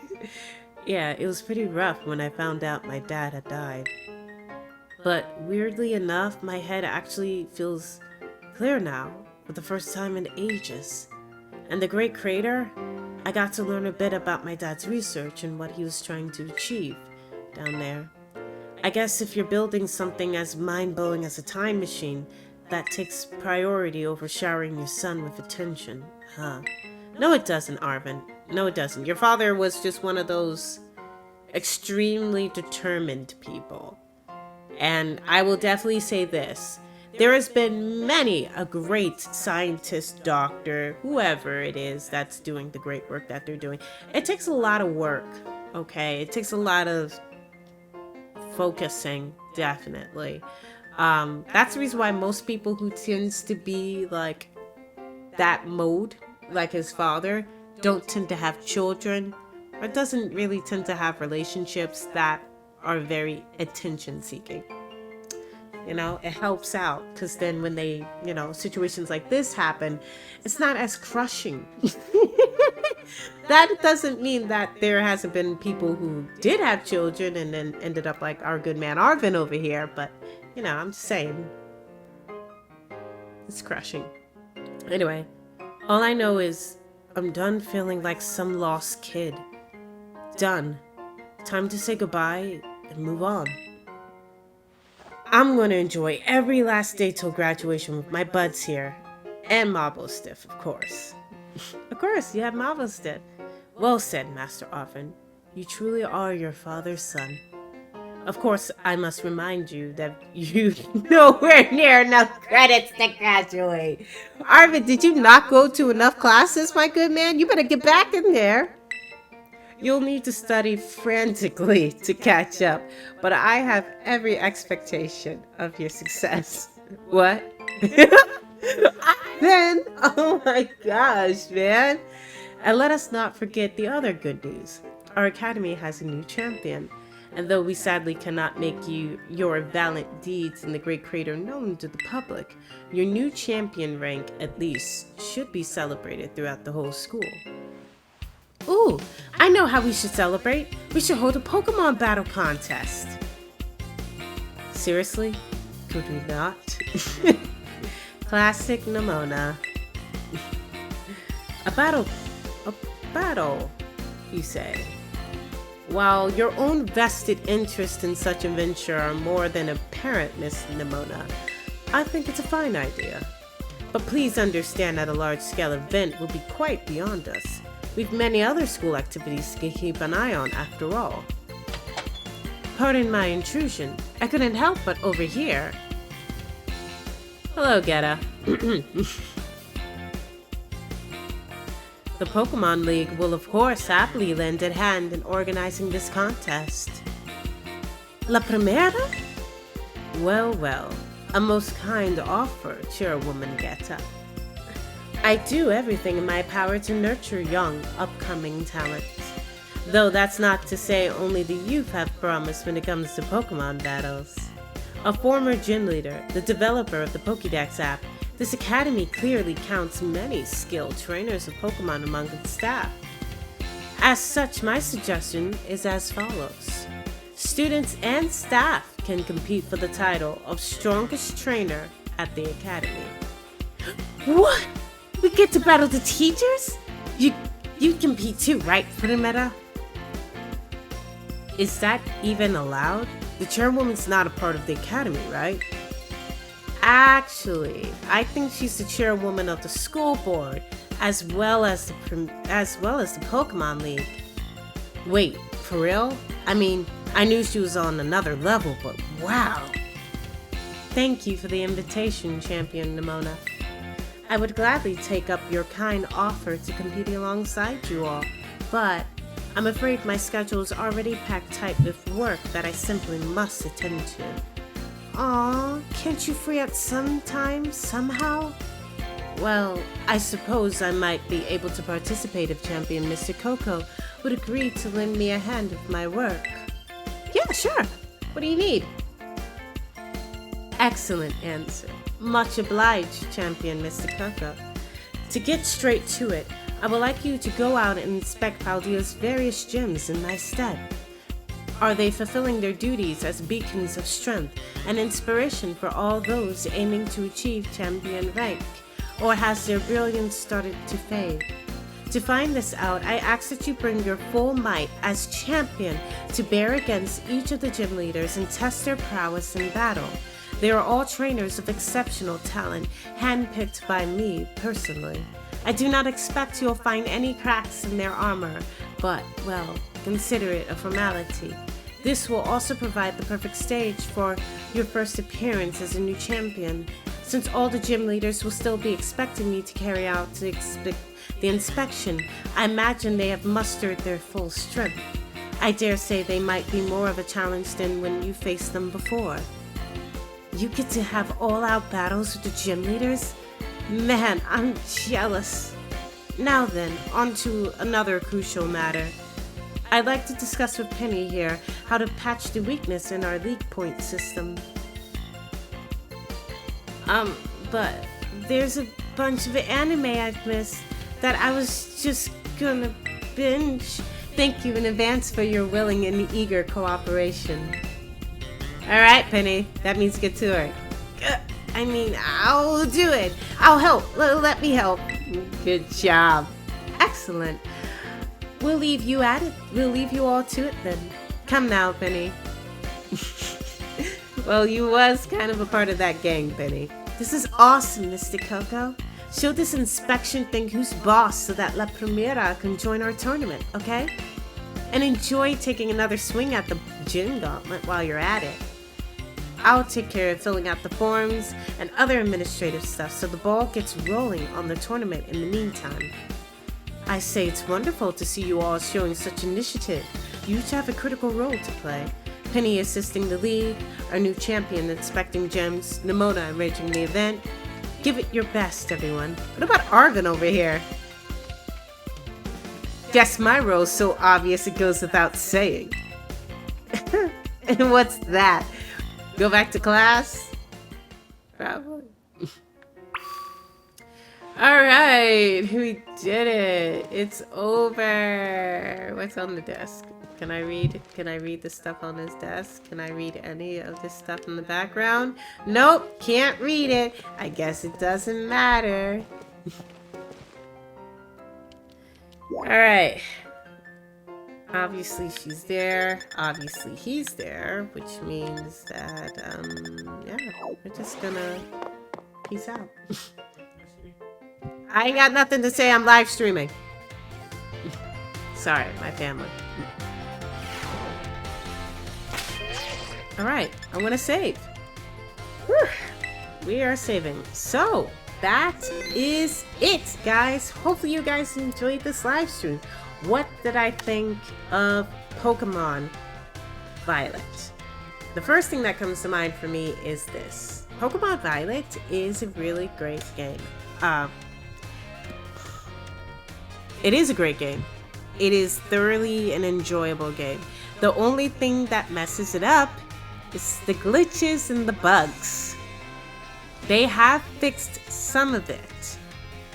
yeah, it was pretty rough when I found out my dad had died. But weirdly enough, my head actually feels clear now for the first time in ages. And the Great Crater, I got to learn a bit about my dad's research and what he was trying to achieve down there. I guess if you're building something as mind-blowing as a time machine, that takes priority over showering your son with attention, huh? No, it doesn't, Arvin. No, it doesn't. Your father was just one of those extremely determined people. And I will definitely say this. There has been many a great scientist, doctor, whoever it is that's doing the great work that they're doing. It takes a lot of work, okay? It takes a lot of focusing, definitely. That's the reason why most people who tends to be like that mode, like his father, don't tend to have children, or doesn't really tend to have relationships that are very attention-seeking. It helps out, because then when they, situations like this happen, it's not as crushing. That doesn't mean that there hasn't been people who did have children and then ended up like our good man Arvin over here, but, I'm just saying. It's crushing. Anyway, all I know is I'm done feeling like some lost kid. Done. Time to say goodbye and move on. I'm going to enjoy every last day till graduation with my buds here. And Marblestiff, of course. Of course, you have Marblestiff. Well said, Master Arvin. You truly are your father's son. Of course, I must remind you that you nowhere near enough credits to graduate. Arvin, did you not go to enough classes, my good man? You better get back in there. You'll need to study frantically to catch up, but I have every expectation of your success. What? Then, oh my gosh, man. And let us not forget the other good news. Our academy has a new champion. And though we sadly cannot make your valiant deeds in the Great Crater known to the public, your new champion rank, at least, should be celebrated throughout the whole school. Ooh, I know how we should celebrate. We should hold a Pokemon battle contest. Seriously? Could we not? Classic Nemona. A battle, you say? While your own vested interest in such a venture are more than apparent, Miss Nemona, I think it's a fine idea. But please understand that a large-scale event will be quite beyond us. We've many other school activities to keep an eye on after all. Pardon my intrusion. I couldn't help but overhear. Hello, Geta. The Pokemon League will of course happily lend a hand in organizing this contest. La Primera? Well, well, a most kind offer, Chairwoman Geta. I do everything in my power to nurture young, upcoming talent. Though that's not to say only the youth have promise when it comes to Pokemon battles. A former gym leader, the developer of the Pokédex app, this academy clearly counts many skilled trainers of Pokemon among its staff. As such, my suggestion is as follows. Students and staff can compete for the title of strongest trainer at the academy. What? We get to battle the teachers? You compete too, right, Primera? Is that even allowed? The chairwoman's not a part of the academy, right? Actually, I think she's the chairwoman of the school board, as well as the Pokemon League. Wait, for real? I mean, I knew she was on another level, but wow! Thank you for the invitation, Champion Nimona. I would gladly take up your kind offer to compete alongside you all, but I'm afraid my schedule is already packed tight with work that I simply must attend to. Aw, can't you free up some time, somehow? Well, I suppose I might be able to participate if Champion MysticCoco would agree to lend me a hand with my work. Yeah, sure. What do you need? Excellent answer. Much obliged, Champion MysticCoco. To get straight to it, I would like you to go out and inspect Paldea's various gyms in my stead. Are they fulfilling their duties as beacons of strength and inspiration for all those aiming to achieve champion rank? Or has their brilliance started to fade? To find this out, I ask that you bring your full might as champion to bear against each of the gym leaders and test their prowess in battle. They are all trainers of exceptional talent, handpicked by me personally. I do not expect you'll find any cracks in their armor, but, well, consider it a formality. This will also provide the perfect stage for your first appearance as a new champion. Since all the gym leaders will still be expecting me to carry out the inspection, I imagine they have mustered their full strength. I dare say they might be more of a challenge than when you faced them before. You get to have all-out battles with the gym leaders? Man, I'm jealous. Now then, on to another crucial matter. I'd like to discuss with Penny here how to patch the weakness in our league point system. But there's a bunch of anime I've missed that I was just gonna binge. Thank you in advance for your willing and eager cooperation. Alright, Penny, that means get to it. I mean, I'll do it. I'll help. Let me help. Good job. Excellent. We'll leave you at it. We'll leave you all to it then. Come now, Penny. Well, you was kind of a part of that gang, Penny. This is awesome, MysticCoco. Show this inspection thing who's boss so that La Primera can join our tournament, okay? And enjoy taking another swing at the gym gauntlet while you're at it. I'll take care of filling out the forms and other administrative stuff so the ball gets rolling on the tournament in the meantime. I say it's wonderful to see you all showing such initiative. You each have a critical role to play. Penny assisting the league, our new champion inspecting gems, Nimona arranging the event. Give it your best, everyone. What about Arvin over here? Guess my role's so obvious it goes without saying. And what's that? Go back to class? Probably. Alright, we did it. It's over. What's on the desk? Can I read the stuff on his desk? Can I read any of this stuff in the background? Nope, can't read it. I guess it doesn't matter. Alright. Obviously she's there. Obviously he's there, which means that, yeah, we're just gonna peace out. I ain't got nothing to say. I'm live streaming. Sorry, my family. All right, I'm gonna save. Whew. We are saving. So that is it, guys. Hopefully you guys enjoyed this live stream. What did I think of Pokemon Violet? The first thing that comes to mind for me is this. Pokemon Violet is a really great game. It is a great game. It is thoroughly an enjoyable game. The only thing that messes it up is the glitches and the bugs. They have fixed some of it.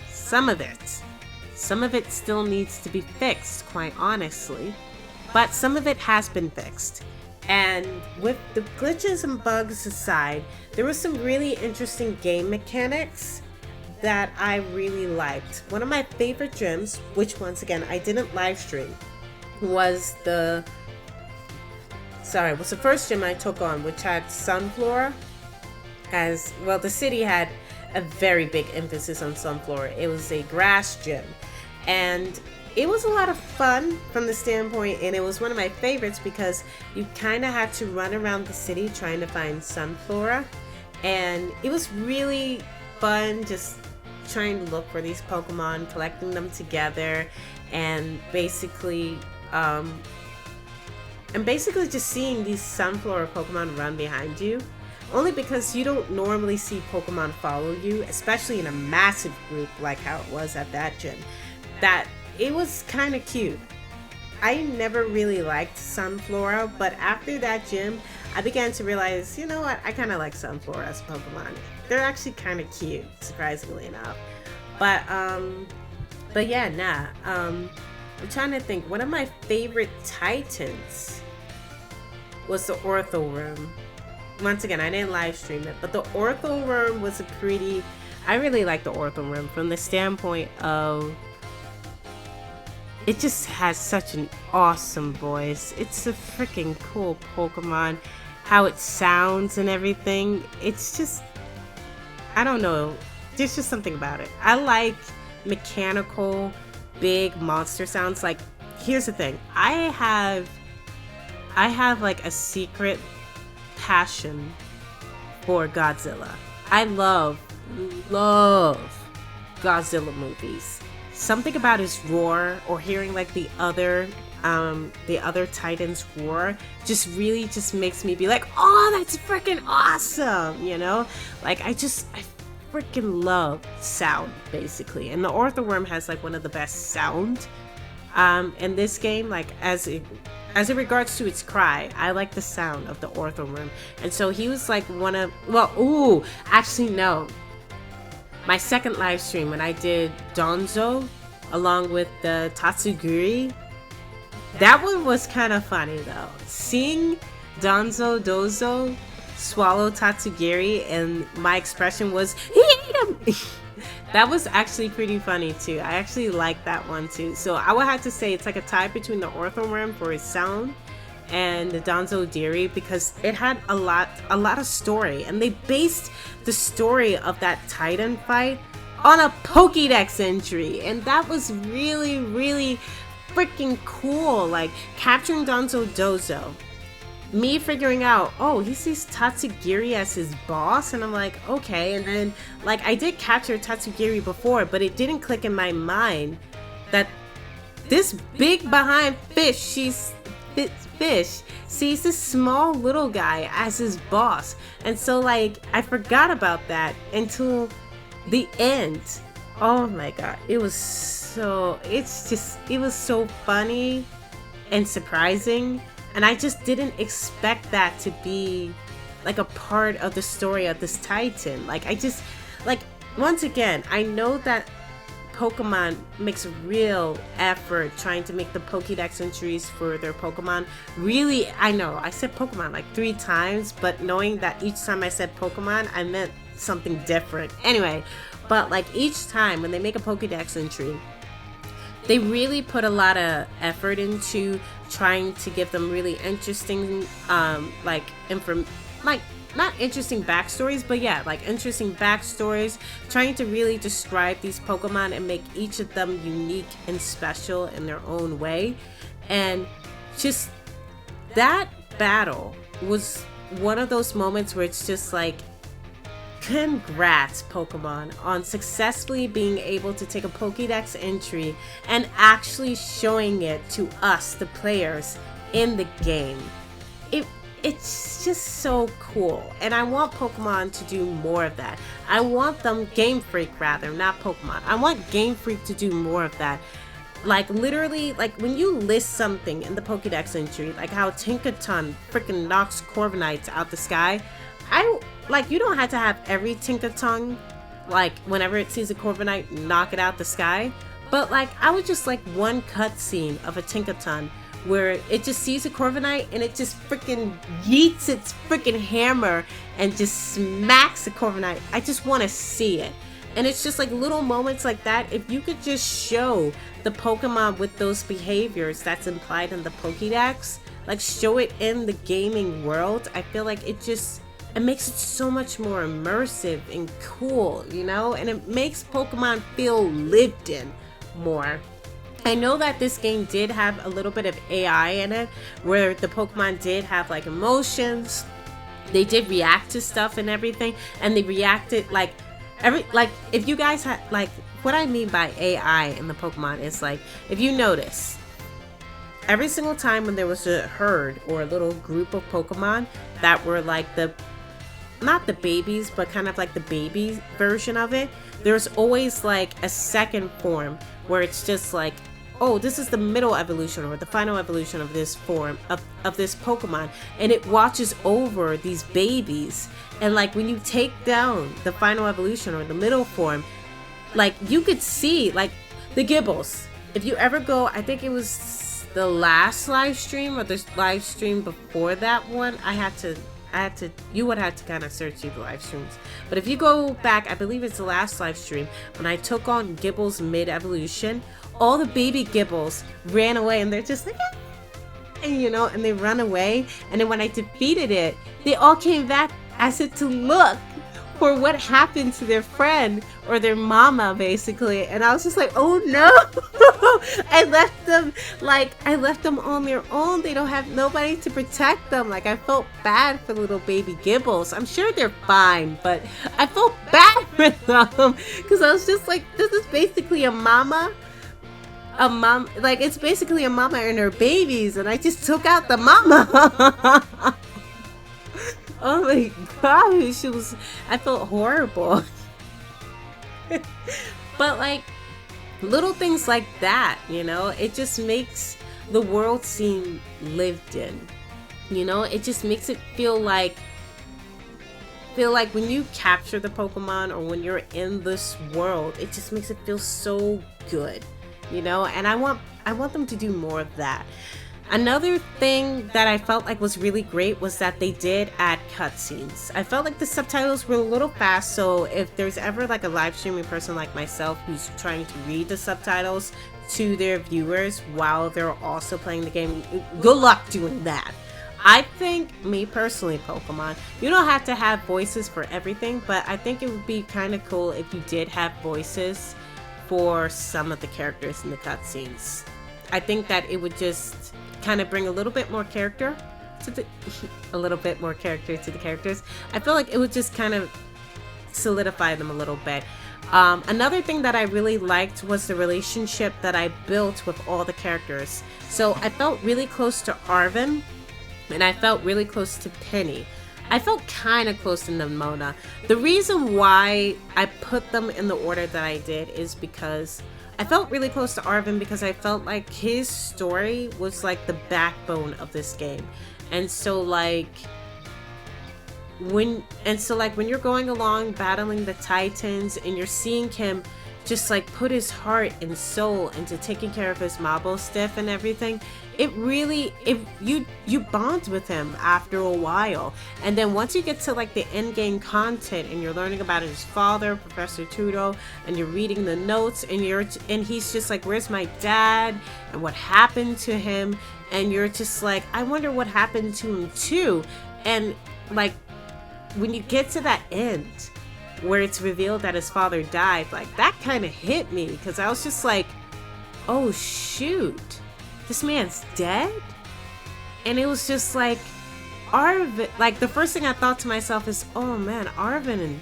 Some of it still needs to be fixed, quite honestly. But some of it has been fixed. And with the glitches and bugs aside, there was some really interesting game mechanics that I really liked. One of my favorite gyms, which once again I didn't live stream, was the first gym I took on, which had Sunflora. As well, the city had a very big emphasis on Sunflora. It was a grass gym, and it was a lot of fun from the standpoint, and it was one of my favorites because you kind of had to run around the city trying to find Sunflora, and it was really fun just trying to look for these Pokemon, collecting them together, and basically just seeing these Sunflora Pokemon run behind you. Only because you don't normally see Pokemon follow you, especially in a massive group like how it was at that gym. That it was kind of cute. I never really liked Sunflora, but after that gym, I began to realize, you know what, I kind of like Sunflora as Pokemon. They're actually kind of cute, surprisingly enough. But yeah, nah. I'm trying to think. One of my favorite Titans was the Orthoworm. Once again, I didn't live stream it, but the Orthoworm was I really like the Orthoworm from the standpoint of it just has such an awesome voice. It's a freaking cool Pokemon. How it sounds and everything. It's just, I don't know. There's just something about it. I like mechanical, big monster sounds. Like, here's the thing. I have like a secret passion for Godzilla. I love Godzilla movies. Something about his roar, or hearing like the other Titans roar, just really just makes me be like, oh, that's freaking awesome, you know? Like, I freaking love sound, basically. And the Orthoworm has like one of the best sound in this game. Like, as it regards to its cry, I like the sound of the Orthoworm. And so he was like actually no. My second live stream when I did Donzo along with the Tatsugiri, that one was kind of funny though. Seeing Dozo swallow Tatsugiri and my expression was, he ate him! That was actually pretty funny too. I actually like that one too. So I would have to say it's like a tie between the Orthoworm for its sound and the Donzo because it had a lot of story, and they based the story of that Titan fight on a Pokédex entry, and that was really, really freaking cool. Like, capturing Dozo, me figuring out, oh, he sees Tatsugiri as his boss, and I'm like, okay. And then, like, I did capture Tatsugiri before, but it didn't click in my mind that this big behind fish sees this small little guy as his boss. And so, like, I forgot about that until the end. Oh my god, it was so funny and surprising. And I just didn't expect that to be like a part of the story of this Titan. Like, once again, I know that Pokemon makes a real effort trying to make the Pokédex entries for their Pokemon. Really, I know, I said Pokemon like 3 times, but knowing that each time I said Pokemon, I meant something different. Anyway, but like each time when they make a Pokédex entry, they really put a lot of effort into trying to give them really interesting, not interesting backstories, but yeah, like interesting backstories, trying to really describe these Pokemon and make each of them unique and special in their own way. And just that battle was one of those moments where it's just like, congrats Pokemon on successfully being able to take a Pokédex entry and actually showing it to us, the players, in the game. It's just so cool, and I want Pokemon to do more of that. I want them, Game Freak rather, not Pokemon. I want Game Freak to do more of that. Like literally, like when you list something in the Pokédex entry, like how Tinkaton freaking knocks Corviknights out the sky, you don't have to have every Tinkaton, like whenever it sees a Corviknight, knock it out the sky. But like, I would just like one cutscene of a Tinkaton where it just sees a Corviknight and it just freaking yeets its freaking hammer and just smacks the Corviknight. I just want to see it. And it's just like little moments like that. If you could just show the Pokemon with those behaviors that's implied in the Pokédex, like show it in the gaming world, I feel like it makes it so much more immersive and cool, you know? And it makes Pokemon feel lived in more. I know that this game did have a little bit of AI in it, where the Pokemon did have like emotions. They did react to stuff and everything, and they reacted like if you guys had, like, what I mean by AI in the Pokemon is like, if you notice, every single time when there was a herd or a little group of Pokemon that were like not the babies, but kind of like the baby version of it, there's always like a second form where it's just like, oh, this is the middle evolution or the final evolution of this form of this Pokemon, and it watches over these babies. And like when you take down the final evolution or the middle form, like you could see like the Gibbles. If you ever go, I think it was the last live stream or the live stream before that one, you would have to kind of search through the live streams. But if you go back, I believe it's the last live stream, when I took on Gibbles mid-evolution, all the baby Gibbles ran away and they're just like, ah! And you know, and they run away. And then when I defeated it, they all came back as if to look for what happened to their friend or their mama, basically. And I was just like, oh no. I left them on their own. They don't have nobody to protect them. Like, I felt bad for little baby Gibbles. I'm sure they're fine, but I felt bad for them because I was just like, this is basically a mom, like it's basically a mama and her babies, and I just took out the mama. Oh my gosh, I felt horrible. But like little things like that, you know, it just makes the world seem lived in. You know, it just makes it feel like when you capture the Pokemon or when you're in this world, it just makes it feel so good, you know. And I want them to do more of that. Another thing that I felt like was really great was that they did add cutscenes. I felt like the subtitles were a little fast, so if there's ever like a live streaming person like myself who's trying to read the subtitles to their viewers while they're also playing the game, good luck doing that. I think, me personally, Pokemon, you don't have to have voices for everything, but I think it would be kind of cool if you did have voices for some of the characters in the cutscenes. I think that it would just kind of bring a little bit more character to the characters. I feel like it would just kind of solidify them a little bit. Another thing that I really liked was the relationship that I built with all the characters. So I felt really close to Arven, and I felt really close to Penny. I felt kind of close to Nimona. The reason why I put them in the order that I did is because I felt really close to Arven because I felt like his story was like the backbone of this game. And so like when you're going along battling the Titans and you're seeing him just like put his heart and soul into taking care of his Mabo Stiff and everything, you bond with him after a while. And then once you get to like the end game content and you're learning about his father, Professor Turo, and you're reading the notes and he's just like, where's my dad and what happened to him? And you're just like, I wonder what happened to him too. And like when you get to that end where it's revealed that his father died, like that kind of hit me because I was just like, oh shoot, this man's dead. And it was just like Arvin, like the first thing I thought to myself is, oh man, Arvin, and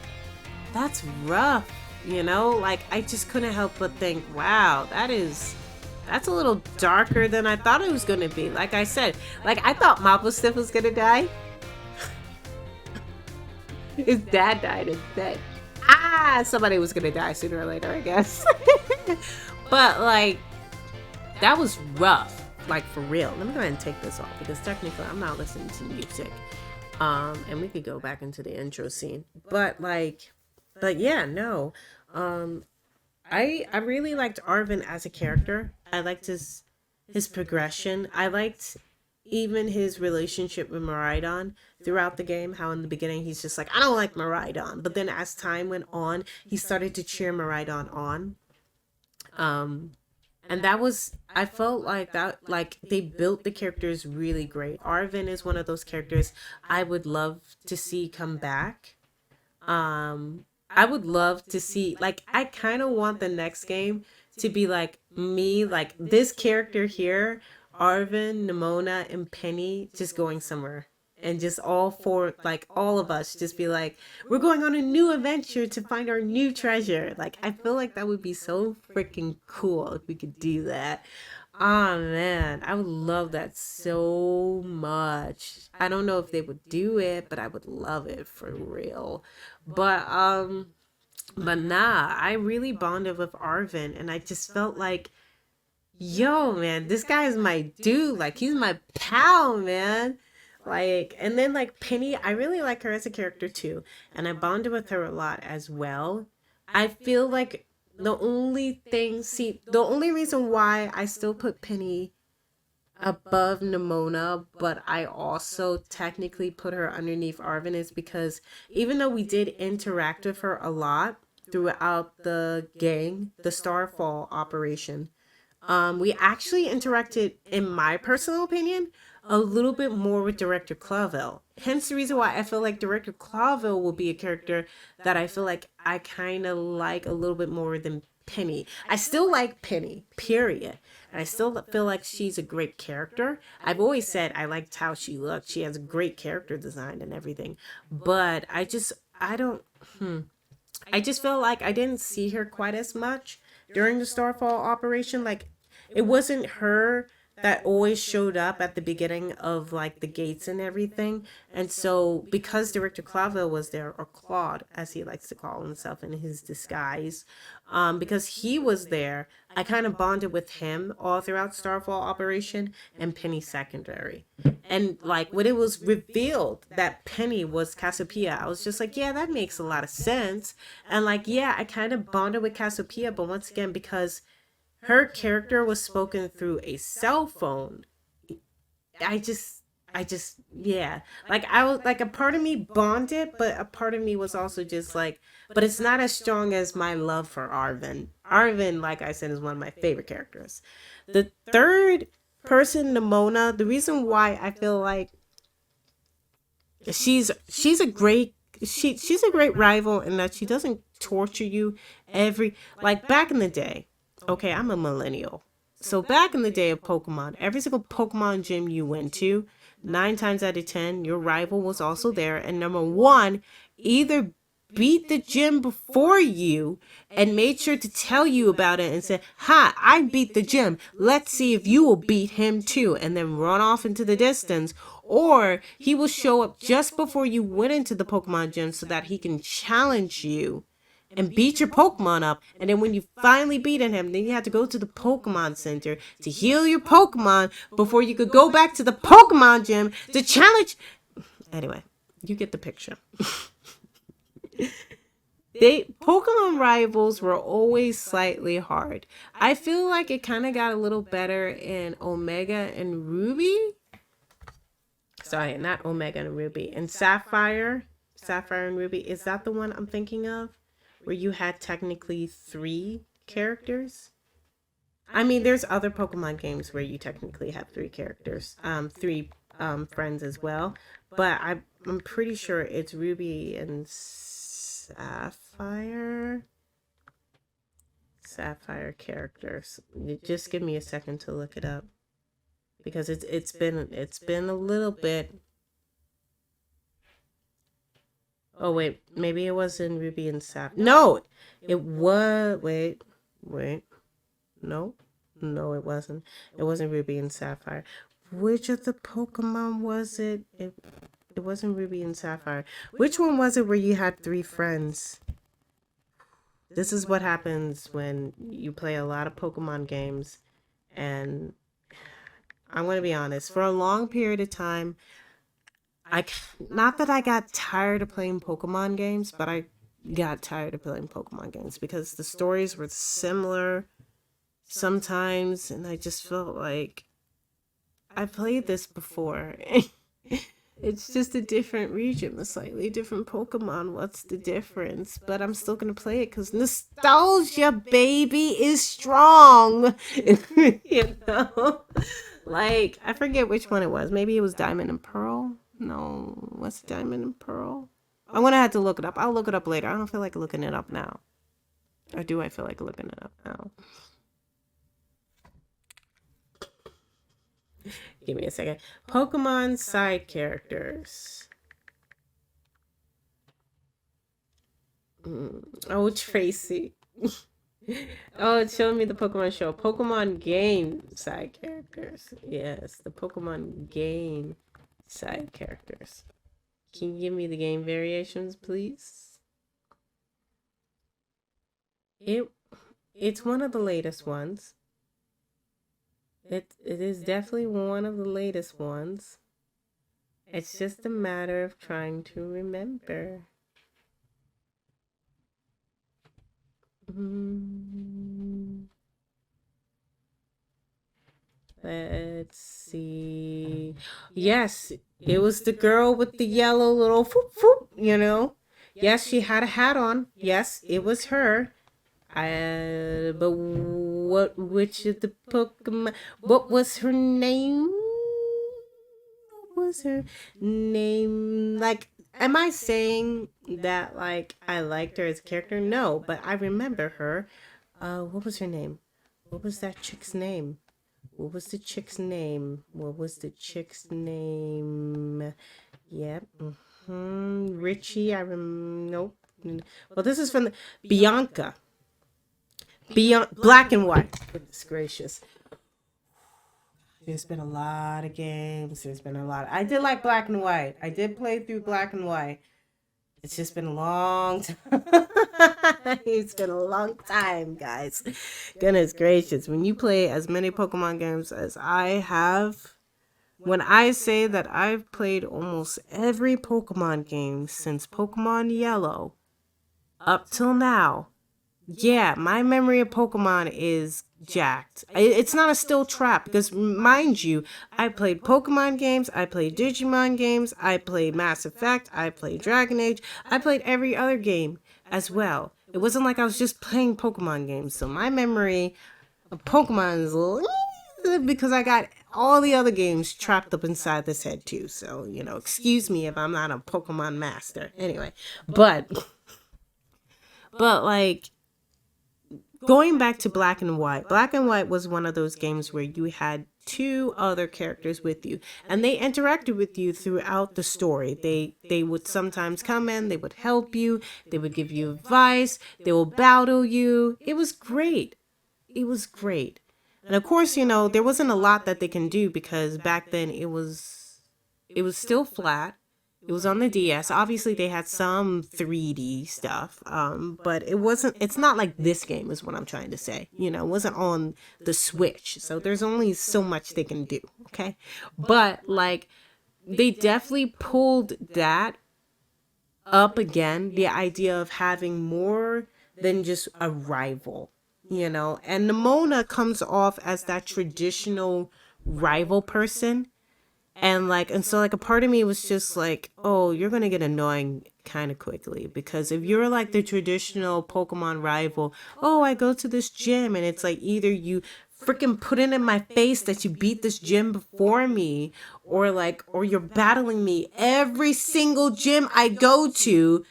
that's rough, you know? Like I just couldn't help but think, wow, that's a little darker than I thought it was gonna be. Like I said, like I thought Mapplestiff was gonna die. His dad died instead. Somebody was gonna die sooner or later, I guess. But like, that was rough. Like for real. Let me go ahead and take this off because technically I'm not listening to music. And we could go back into the intro scene. But yeah, no. I really liked Arvin as a character. I liked his progression. I liked even his relationship with Miradon throughout the game. How in the beginning he's just like, I don't like Miradon, but then as time went on, he started to cheer Miradon on. And that was, I felt like that, like they built the characters really great. Arvin is one of those characters I would love to see come back. I would love to see, like, I kind of want the next game to be like me, like this character here, Arvin, Nimona, and Penny just going somewhere. And just all four, like all of us just be like, we're going on a new adventure to find our new treasure. Like, I feel like that would be so freaking cool if we could do that. Oh man, I would love that so much. I don't know if they would do it, but I would love it for real. But nah, I really bonded with Arvin and I just felt like, yo man, this guy is my dude. Like he's my pal, man. Like, and then like Penny, I really like her as a character too. And I bonded with her a lot as well. I feel like the only reason why I still put Penny above Nimona, but I also technically put her underneath Arvin is because even though we did interact with her a lot throughout the Starfall operation, we actually interacted, in my personal opinion, a little bit more with Director Clavel. Hence the reason why I feel like Director Clavel will be a character that I feel like I kind of like a little bit more than Penny. I still like Penny, period. And I still feel like she's a great character. I've always said I liked how she looked. She has a great character design and everything. But I just feel like I didn't see her quite as much during the Starfall operation. Like, it wasn't her that always showed up at the beginning of like the gates and everything. And so because Director Clavel was there, or Claude as he likes to call himself in his disguise, because he was there, I kind of bonded with him all throughout Starfall operation, and Penny secondary. And like when it was revealed that Penny was Cassiopeia, I was just like, yeah, that makes a lot of sense. And like, yeah, I kind of bonded with Cassiopeia, but once again, because her character was spoken through a cell phone, yeah. Like, I was like, a part of me bonded, but a part of me was also just like, but it's not as strong as my love for Arvin. Arvin, like I said, is one of my favorite characters. The third person, Nimona, the reason why I feel like she's a great rival in that she doesn't torture you like back in the day. Okay, I'm a millennial. So back in the day of Pokemon, every single Pokemon gym you went to, 9 times out of 10, your rival was also there. And number one, either beat the gym before you and made sure to tell you about it and said, hi, I beat the gym. Let's see if you will beat him too. And then run off into the distance. Or he will show up just before you went into the Pokemon gym so that he can challenge you and beat your Pokemon up. And then when you finally beaten him, then you have to go to the Pokemon Center to heal your Pokemon before you could go back to the Pokemon gym to challenge. Anyway, you get the picture. Pokemon rivals were always slightly hard. I feel like it kind of got a little better in Omega and Ruby. Sorry, not Omega and Ruby. And Sapphire and Ruby. Is that the one I'm thinking of? Where you had technically 3 characters. I mean, there's other Pokemon games where you technically have 3 characters, 3 friends as well. But I'm pretty sure it's Ruby and Sapphire characters. Just give me a second to look it up because it's been a little bit. Oh wait, maybe it was in Ruby and Sapphire. No, it was. Wait, no, no, it wasn't. It wasn't Ruby and Sapphire. Which of the Pokemon was it? It wasn't Ruby and Sapphire. Which one was it where you had 3 friends? This is what happens when you play a lot of Pokemon games. And I'm going to be honest, for a long period of time, not that I got tired of playing Pokemon games, but I got tired of playing Pokemon games because the stories were similar sometimes, and I just felt like I played this before. It's just a different region, a slightly different Pokemon. What's the difference? But I'm still gonna play it because nostalgia, baby, is strong. You know, like I forget which one it was. Maybe it was Diamond and Pearl. No, what's Diamond and Pearl? I'm gonna have to look it up. I'll look it up later. I don't feel like looking it up now. Or do I feel like looking it up now? Give me a second. Pokemon side characters. Oh, Tracy. Oh, it's showing me the Pokemon show. Pokemon game side characters. Yes, the Pokemon game side characters. Can you give me the game variations, please? It's one of the latest ones. It is definitely one of the latest ones. It's just a matter of trying to remember. Let's see. Yes, it was the girl with the yellow little whoop whoop, you know. Yes, she had a hat on. Yes, it was her. But which of the Pokemon, what was her name? What was her name? Like, am I saying that, like, I liked her as a character? No, but I remember her. What was her name? What was that chick's name? What was the chick's name? What was the chick's name? Yep. Richie, nope. Well, this is from Bianca. Beyond Black and White. Goodness gracious. There's been a lot of games. There's been a lot. I did like Black and White. I did play through Black and White. It's just been a long time. It's been a long time, guys. Goodness gracious. When you play as many Pokemon games as I have, when I say that I've played almost every Pokemon game since Pokemon Yellow up till now, yeah, my memory of Pokemon is jacked. It's not a still trap because, mind you, I played Pokemon games, I played Digimon games, I played Mass Effect, I played Dragon Age, I played every other game as well. It wasn't like I was just playing Pokemon games. So my memory of Pokemon is because I got all the other games trapped up inside this head too. So, you know, excuse me if I'm not a Pokemon master. Anyway, but like, going back to Black and White was one of those games where you had 2 other characters with you, and they interacted with you throughout the story. They would sometimes come in, they would help you, they would give you advice, they will battle you. It was great. It was great. And of course, you know, there wasn't a lot that they can do because back then it was still flat. It was on the DS. Obviously, they had some 3D stuff, but it's not like this game is what I'm trying to say. You know, it wasn't on the Switch. So there's only so much they can do, okay? But, like, they definitely pulled that up again, the idea of having more than just a rival, you know? And Nimona comes off as that traditional rival person. And so a part of me was just like, oh, you're going to get annoying kind of quickly. Because if you're like the traditional Pokemon rival, oh, I go to this gym and it's like either you freaking putting in my face that you beat this gym before me, or like, or you're battling me every single gym I go to.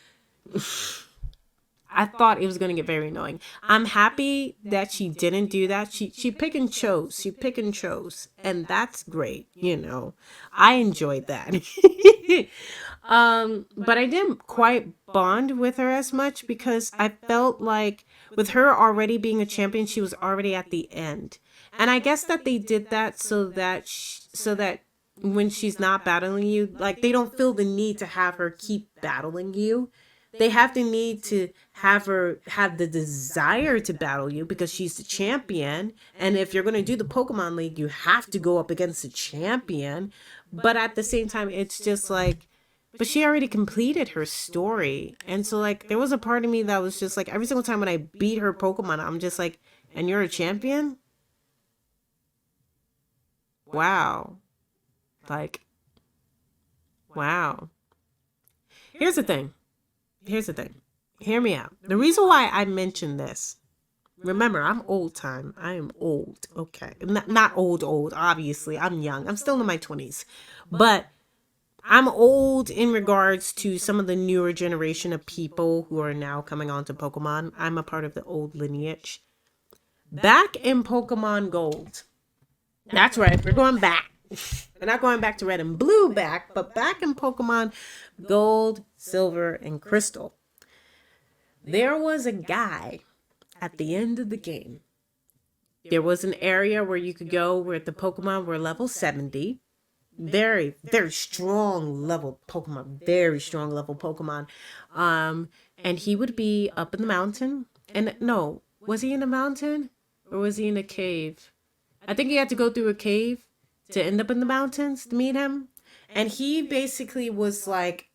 I thought it was going to get very annoying. I'm happy that she didn't do that. She pick and chose. She pick and chose. And that's great, you know. I enjoyed that. But I didn't quite bond with her as much because I felt like with her already being a champion, she was already at the end. And I guess that they did that so that when she's not battling you, like they don't feel the need to have her keep battling you. They have the need to have her have the desire to battle you because she's the champion. And if you're going to do the Pokemon League, you have to go up against the champion. But at the same time, it's just like, but she already completed her story. And so like, there was a part of me that was just like, every single time when I beat her Pokemon, I'm just like, and you're a champion? Wow. Like, wow. Here's the thing. Hear me out. The reason why I mentioned this, remember, I'm old time. I am old. Okay. Not old, obviously. I'm young. I'm still in my 20s. But I'm old in regards to some of the newer generation of people who are now coming on to Pokemon. I'm a part of the old lineage. Back in Pokemon Gold. That's right. We're going back. We're not going back to Red and Blue but back in Pokemon Gold, Silver, and Crystal. There was a guy at the end of the game. There was an area where you could go where the Pokemon were level 70. Very, very strong level Pokemon. Very strong level Pokemon. And he would be up in the mountain. And no, was he in a mountain? Or was he in a cave? I think he had to go through a cave to end up in the mountains to meet him. And he basically was like,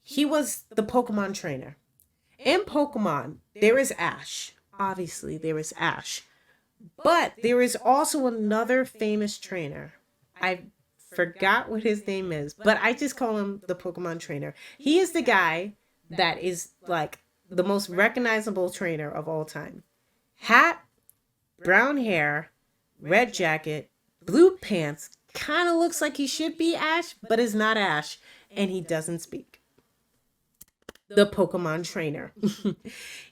he was the Pokemon trainer. In Pokemon, there is Ash. Obviously, there is Ash. But there is also another famous trainer. I forgot what his name is, but I just call him the Pokemon trainer. He is the guy that is like the most recognizable trainer of all time. Hat, brown hair, red jacket, blue pants, kind of looks like he should be Ash, but is not Ash, and he doesn't speak. The Pokemon trainer.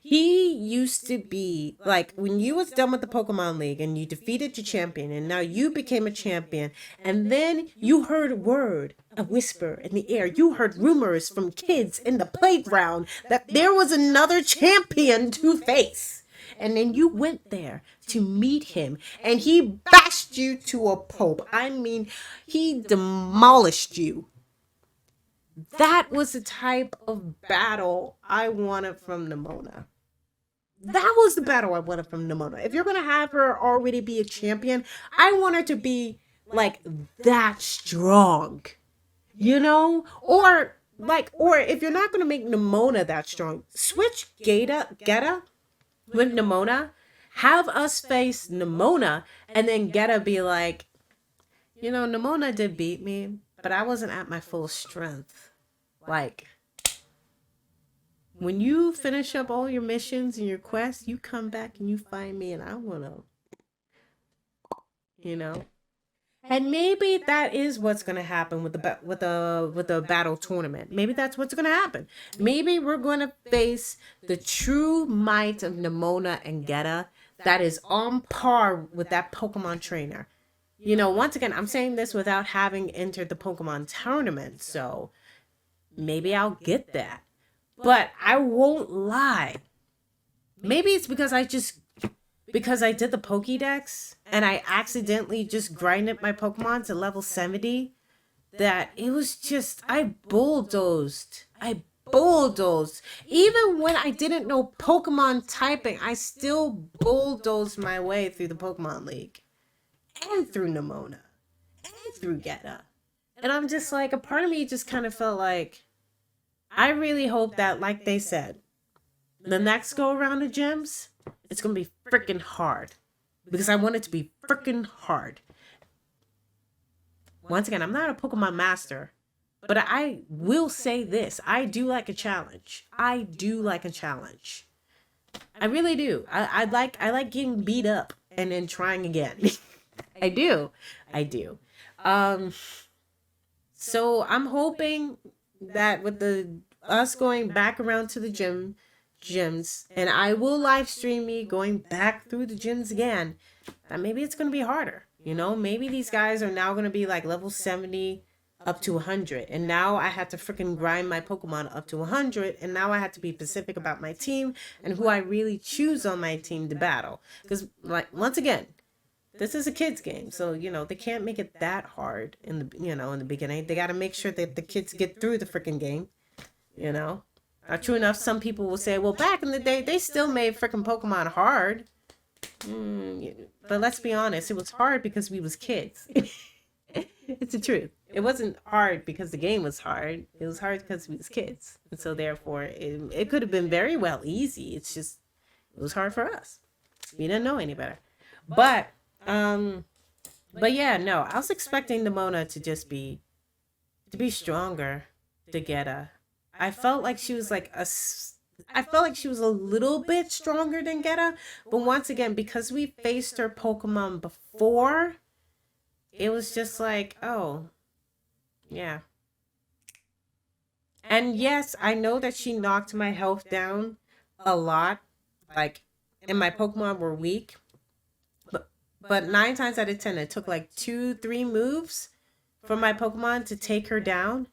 He used to be like when you was done with the Pokemon League and you defeated your champion and now you became a champion and then you heard a whisper in the air. You heard rumors from kids in the playground that there was another champion to face. And then you went there to meet him and he bashed you to a pulp. I mean, he demolished you. That was the type of battle I wanted from Nemona. That was the battle I wanted from Nemona. If you're going to have her already be a champion, I want her to be like that strong. You know? Or if you're not going to make Nemona that strong, switch Geta with Nemona. Have us face Nemona and then Geta be like, you know, Nemona did beat me, but I wasn't at my full strength. Like, when you finish up all your missions and your quests, you come back and you find me and I want to, you know. And maybe that is what's going to happen with the battle tournament. Maybe that's what's going to happen. Maybe we're going to face the true might of Nemona and Geta that is on par with that Pokemon trainer. You know, once again, I'm saying this without having entered the Pokemon tournament, so maybe I'll get that. But I won't lie. Maybe it's because I did the Pokédex and I accidentally just grinded my Pokemon to level 70 that it was just, I bulldozed. Even when I didn't know Pokemon typing, I still bulldozed my way through the Pokemon League. And through Nemona. And through Geta. And I'm just like, a part of me just kind of felt like, I really hope that, like they said, the next go around of gyms, it's going to be freaking hard. Because I want it to be freaking hard. Once again, I'm not a Pokemon master. But I will say this. I do like a challenge. I really do. I like getting beat up and then trying again. I do. I do. Um, so I'm hoping that with the us going back around to the gyms, and I will live stream me going back through the gyms again, that maybe it's gonna be harder. You know, maybe these guys are now gonna be like level 70 up to 100, and now I had to freaking grind my Pokemon up to 100, and now I have to be specific about my team and who I really choose on my team to battle. Because, like, once again, this is a kids game, so you know they can't make it that hard in the in the beginning. They got to make sure that the kids get through the freaking game. You know, true enough, some people will say, well, back in the day, they still made freaking Pokemon hard. But let's be honest, it was hard because we was kids. It's the truth. It wasn't hard because the game was hard. It was hard because we was kids, and so therefore, it could have been very well easy. It's just it was hard for us. We didn't know any better, but. But yeah, no, I was expecting Nimona to just be stronger to get a. I felt like she was like I felt like she was a little bit stronger than Geta, but once again, because we faced her Pokemon before, it was just like, oh, yeah. And yes, I know that she knocked my health down a lot, like, and my Pokemon were weak. But 9 times out of 10, it took like 2-3 moves for my Pokemon to take her down.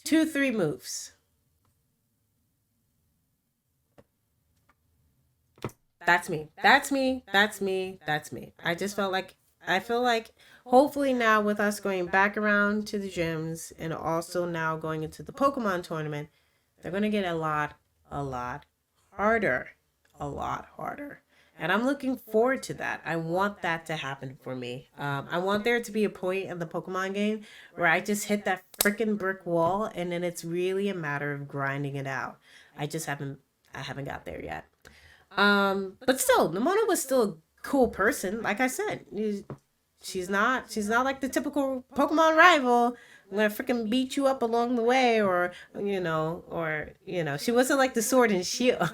2-3 moves. That's me. That's me. That's me. That's me. I feel like hopefully now with us going back around to the gyms and also now going into the Pokemon tournament, they're going to get a lot harder. A lot harder. And I'm looking forward to that. I want that to happen for me. I want there to be a point in the Pokemon game where I just hit that freaking brick wall and then it's really a matter of grinding it out. I haven't got there yet. But still, Nimona was still a cool person. Like I said, she's not like the typical Pokemon rival. I'm gonna freaking beat you up along the way, or she wasn't like the Sword and Shield.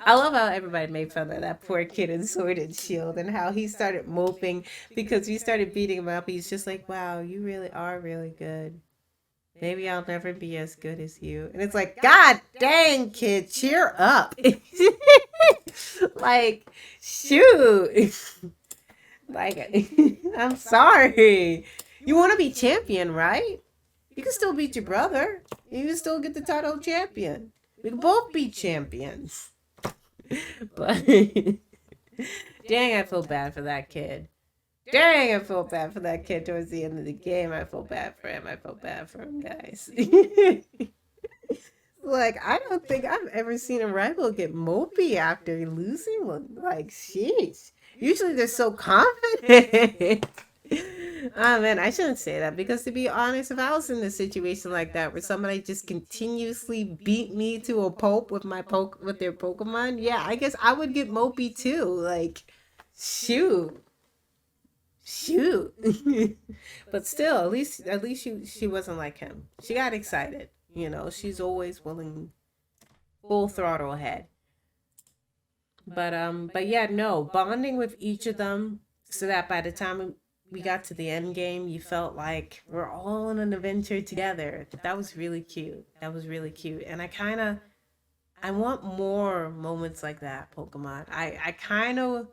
I love how everybody made fun of that poor kid in Sword and Shield and how he started moping because we started beating him up. He's just like, wow, you really are really good. Maybe I'll never be as good as you. And it's like, God dang, kid, cheer up. Like, shoot. Like, I'm sorry. You want to be champion, right? You can still beat your brother. You can still get the title of champion. We can both be champions. But, dang, I feel bad for that kid. Dang, I feel bad for that kid towards the end of the game. I feel bad for him. I feel bad for him, guys. Like, I don't think I've ever seen a rival get mopey after losing one. Like, sheesh. Usually they're so confident. Oh, man, I shouldn't say that. Because to be honest, if I was in a situation like that where somebody just continuously beat me to a pulp with with their Pokemon, yeah, I guess I would get mopey too. Like, shoot. But still, at least she wasn't like him. She got excited. You know, she's always willing, full throttle ahead. But yeah, no, bonding with each of them so that by the time we got to the end game, you felt like we're all on an adventure together. That was really cute. That was really cute. And I want more moments like that, Pokemon. I kind of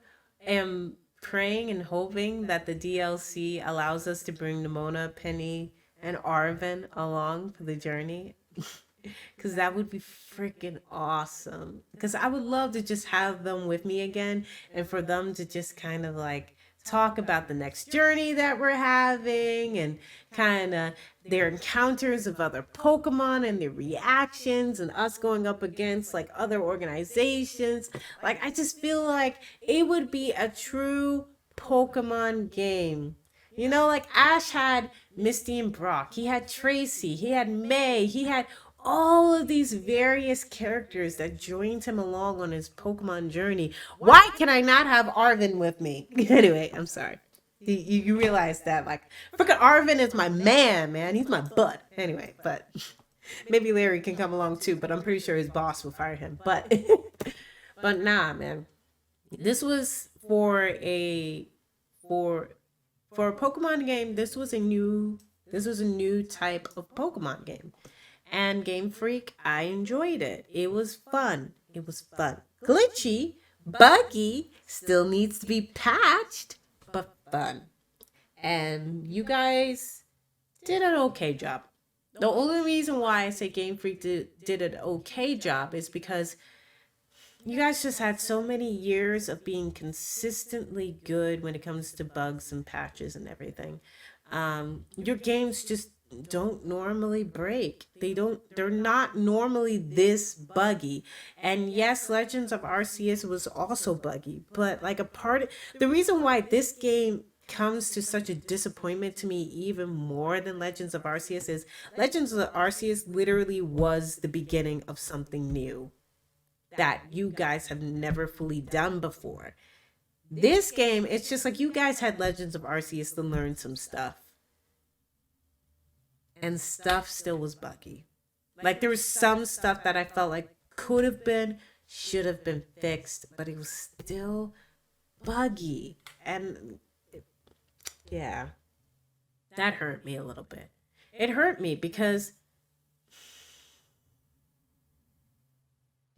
am praying and hoping that the DLC allows us to bring Nimona, Penny, and Arven along for the journey. Because that would be freaking awesome. Because I would love to just have them with me again and for them to just kind of like talk about the next journey that we're having and kind of their encounters of other Pokemon and their reactions and us going up against like other organizations. Like, I just feel like it would be a true Pokemon game. You know, like Ash had Misty and Brock. He had Tracy. He had May. He had all of these various characters that joined him along on his Pokemon journey. Why can I not have Arven with me? Anyway, I'm sorry. You realize that, like, freaking Arven is my man. He's my butt. Anyway, but maybe Larry can come along too, but I'm pretty sure his boss will fire him. But nah, man. This was for for a Pokemon game. This was a new type of Pokemon game. And Game Freak, I enjoyed it. It was fun. It was fun. Glitchy, buggy, still needs to be patched, but fun. And you guys did an okay job. The only reason why I say Game Freak did an okay job is because you guys just had so many years of being consistently good when it comes to bugs and patches and everything. Your games just don't normally break. They're not normally this buggy. And yes, Legends of Arceus was also buggy, but like the reason why this game comes to such a disappointment to me even more than Legends of Arceus is Legends of Arceus literally was the beginning of something new that you guys have never fully done before. This game, it's just like you guys had Legends of Arceus to learn some stuff. And stuff still was buggy. Like there was some stuff that I felt like could have been, should have been fixed, but it was still buggy. And yeah, that hurt me a little bit. It hurt me because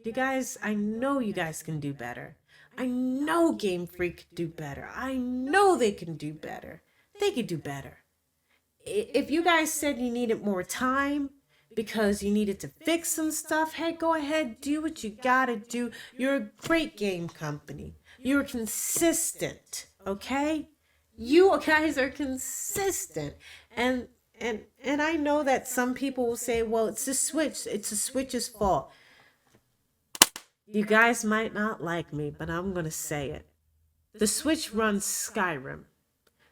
you guys, I know you guys can do better. I know Game Freak can do better. I know they can do better. They could do better. If you guys said you needed more time because you needed to fix some stuff, hey, go ahead, do what you gotta do. You're a great game company. You're consistent, okay? You guys are consistent. And I know that some people will say, well, it's the Switch. It's the Switch's fault. You guys might not like me, but I'm going to say it. The Switch runs Skyrim.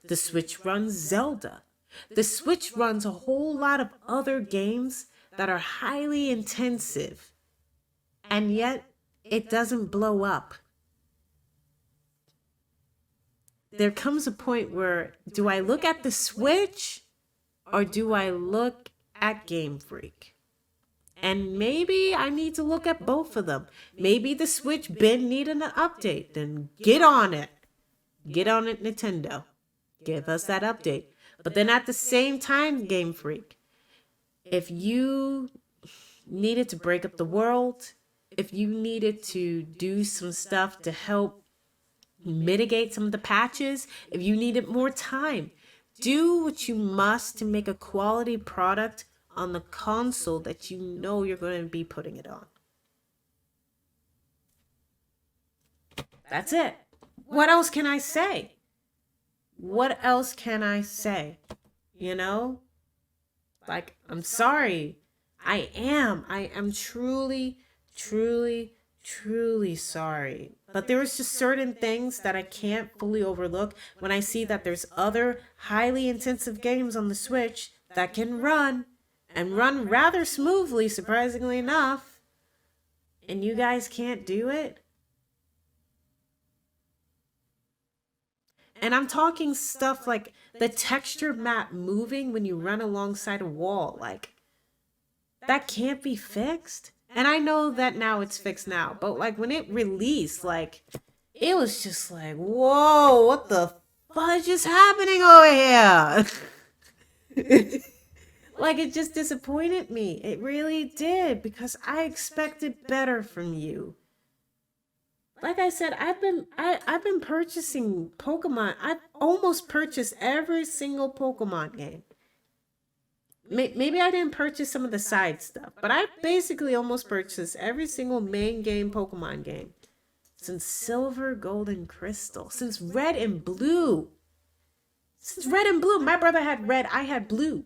The Switch runs Zelda. The Switch runs a whole lot of other games that are highly intensive. And yet, it doesn't blow up. There comes a point where, do I look at the Switch or do I look at Game Freak? And maybe I need to look at both of them. Maybe the Switch bin needed an update. Then get on it. Get on it, Nintendo. Give us that update. But then at the same time, Game Freak, if you needed to break up the world, if you needed to do some stuff to help mitigate some of the patches, if you needed more time, do what you must to make a quality product on the console that you know you're going to be putting it on. That's it. What else can I say? What else can I say? You know? Like, I'm sorry. I am truly, truly, truly sorry. But there was just certain things that I can't fully overlook when I see that there's other highly intensive games on the Switch that can run and run rather smoothly, surprisingly enough, and you guys can't do it. And I'm talking stuff like the texture map moving when you run alongside a wall. Like, that can't be fixed. And I know that now it's fixed now, but like when it released, like, it was just like, whoa, what the fudge is happening over here? Like, it just disappointed me. It really did, because I expected better from you. Like I said, I've been purchasing Pokemon. I've almost purchased every single Pokemon game. Maybe I didn't purchase some of the side stuff, but I basically almost purchased every single main game Pokemon game. Since Silver, Gold, and Crystal. Since Red and Blue. Since Red and Blue. My brother had red, I had blue.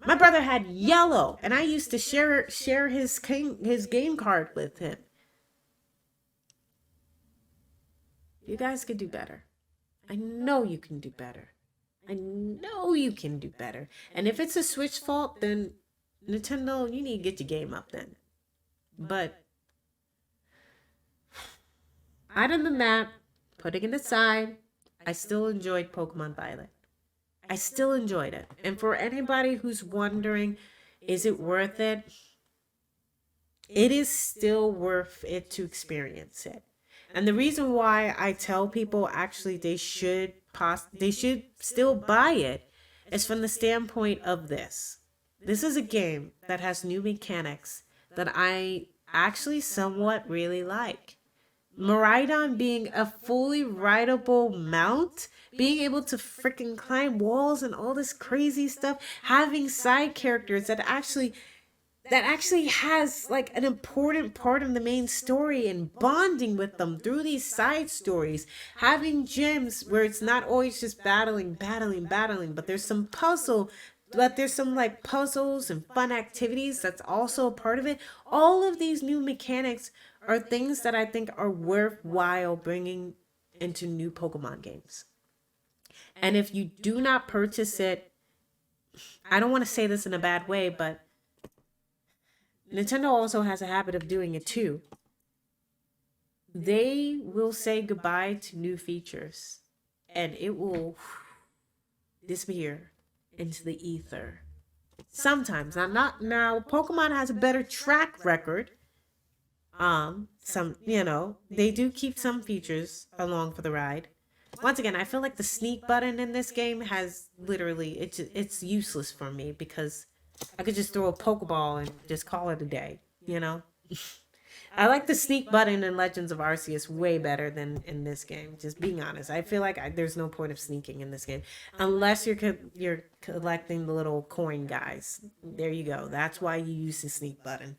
My brother had yellow, and I used to share his game card with him. You guys could do better. I know you can do better. I know you can do better. And if it's a Switch fault, then Nintendo, you need to get your game up then. But other than that, putting it aside, I still enjoyed Pokemon Violet. I still enjoyed it. And for anybody who's wondering, is it worth it? It is still worth it to experience it. And the reason why I tell people actually they should still buy it is from the standpoint of this. This is a game that has new mechanics that I actually somewhat really like. Miradon being a fully rideable mount, being able to freaking climb walls and all this crazy stuff, having side characters that actually has like an important part of the main story and bonding with them through these side stories, having gyms where it's not always just battling, but there's some puzzle, but there's some like puzzles and fun activities that's also a part of it. All of these new mechanics are things that I think are worthwhile bringing into new Pokemon games. And if you do not purchase it, I don't want to say this in a bad way, but Nintendo also has a habit of doing it too. They will say goodbye to new features and it will disappear into the ether. Sometimes, not now. Pokemon has a better track record. They do keep some features along for the ride. Once again, I feel like the sneak button in this game has literally it's useless for me because I could just throw a Pokeball and just call it a day, you know? I like the sneak button in Legends of Arceus way better than in this game. Just being honest, I feel like there's no point of sneaking in this game unless you're collecting the little coin guys. There you go. That's why you use the sneak button.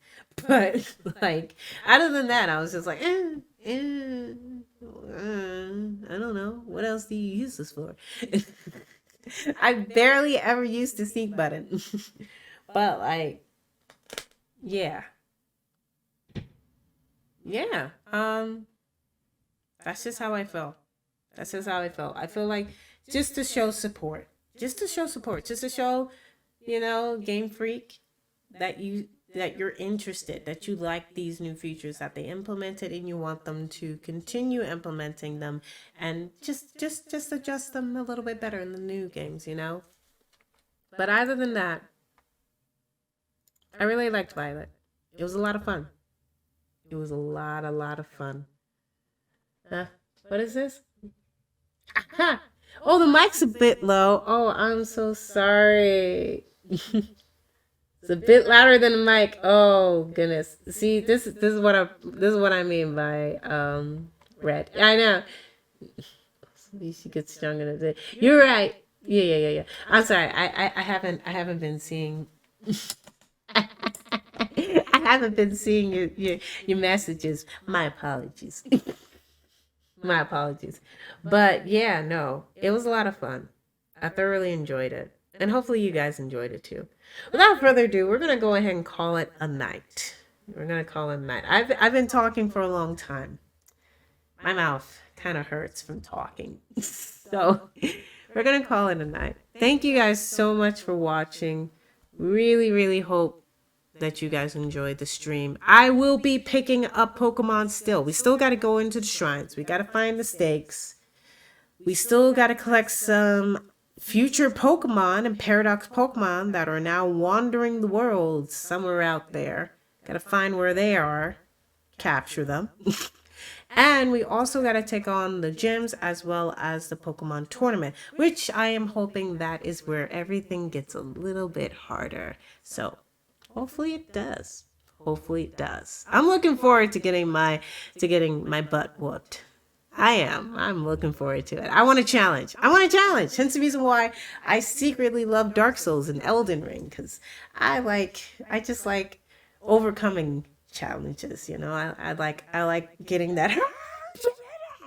But like, other than that, I was just like, I don't know. What else do you use this for? I barely ever used the sneak button, but like, yeah. Yeah. That's just how I felt. That's just how I felt. I feel like just to show support. Just to show, Game Freak that you're interested, that you like these new features that they implemented and you want them to continue implementing them and just adjust them a little bit better in the new games, But other than that, I really liked Violet. It was a lot of fun. It was a lot of fun. What is this? Aha! Oh, the mic's a bit low. Oh, I'm so sorry. It's a bit louder than the mic. Oh goodness. See, this is what I mean by red. I know. She gets stronger than day. You're right. Yeah. I'm sorry. I haven't been seeing. I haven't been seeing your messages. My apologies. My apologies. But yeah, no, it was a lot of fun. I thoroughly enjoyed it. And hopefully you guys enjoyed it too. Without further ado, we're going to go ahead and call it a night. We're going to call it a night. I've been talking for a long time. My mouth kind of hurts from talking. So we're going to call it a night. Thank you guys so much for watching. Really, really hope that you guys enjoyed the stream. I will be picking up Pokemon still. We still got to go into the shrines. We got to find the stakes. We still got to collect some future Pokemon and Paradox Pokemon that are now wandering the world somewhere out there. Got to find where they are, capture them. And we also got to take on the gyms as well as the Pokemon tournament, which I am hoping that is where everything gets a little bit harder. So hopefully it does. Hopefully it does. I'm looking forward to getting my butt whooped. I am. I'm looking forward to it. I want a challenge. Hence the reason why I secretly love Dark Souls and Elden Ring, because I just like overcoming challenges. I like getting that.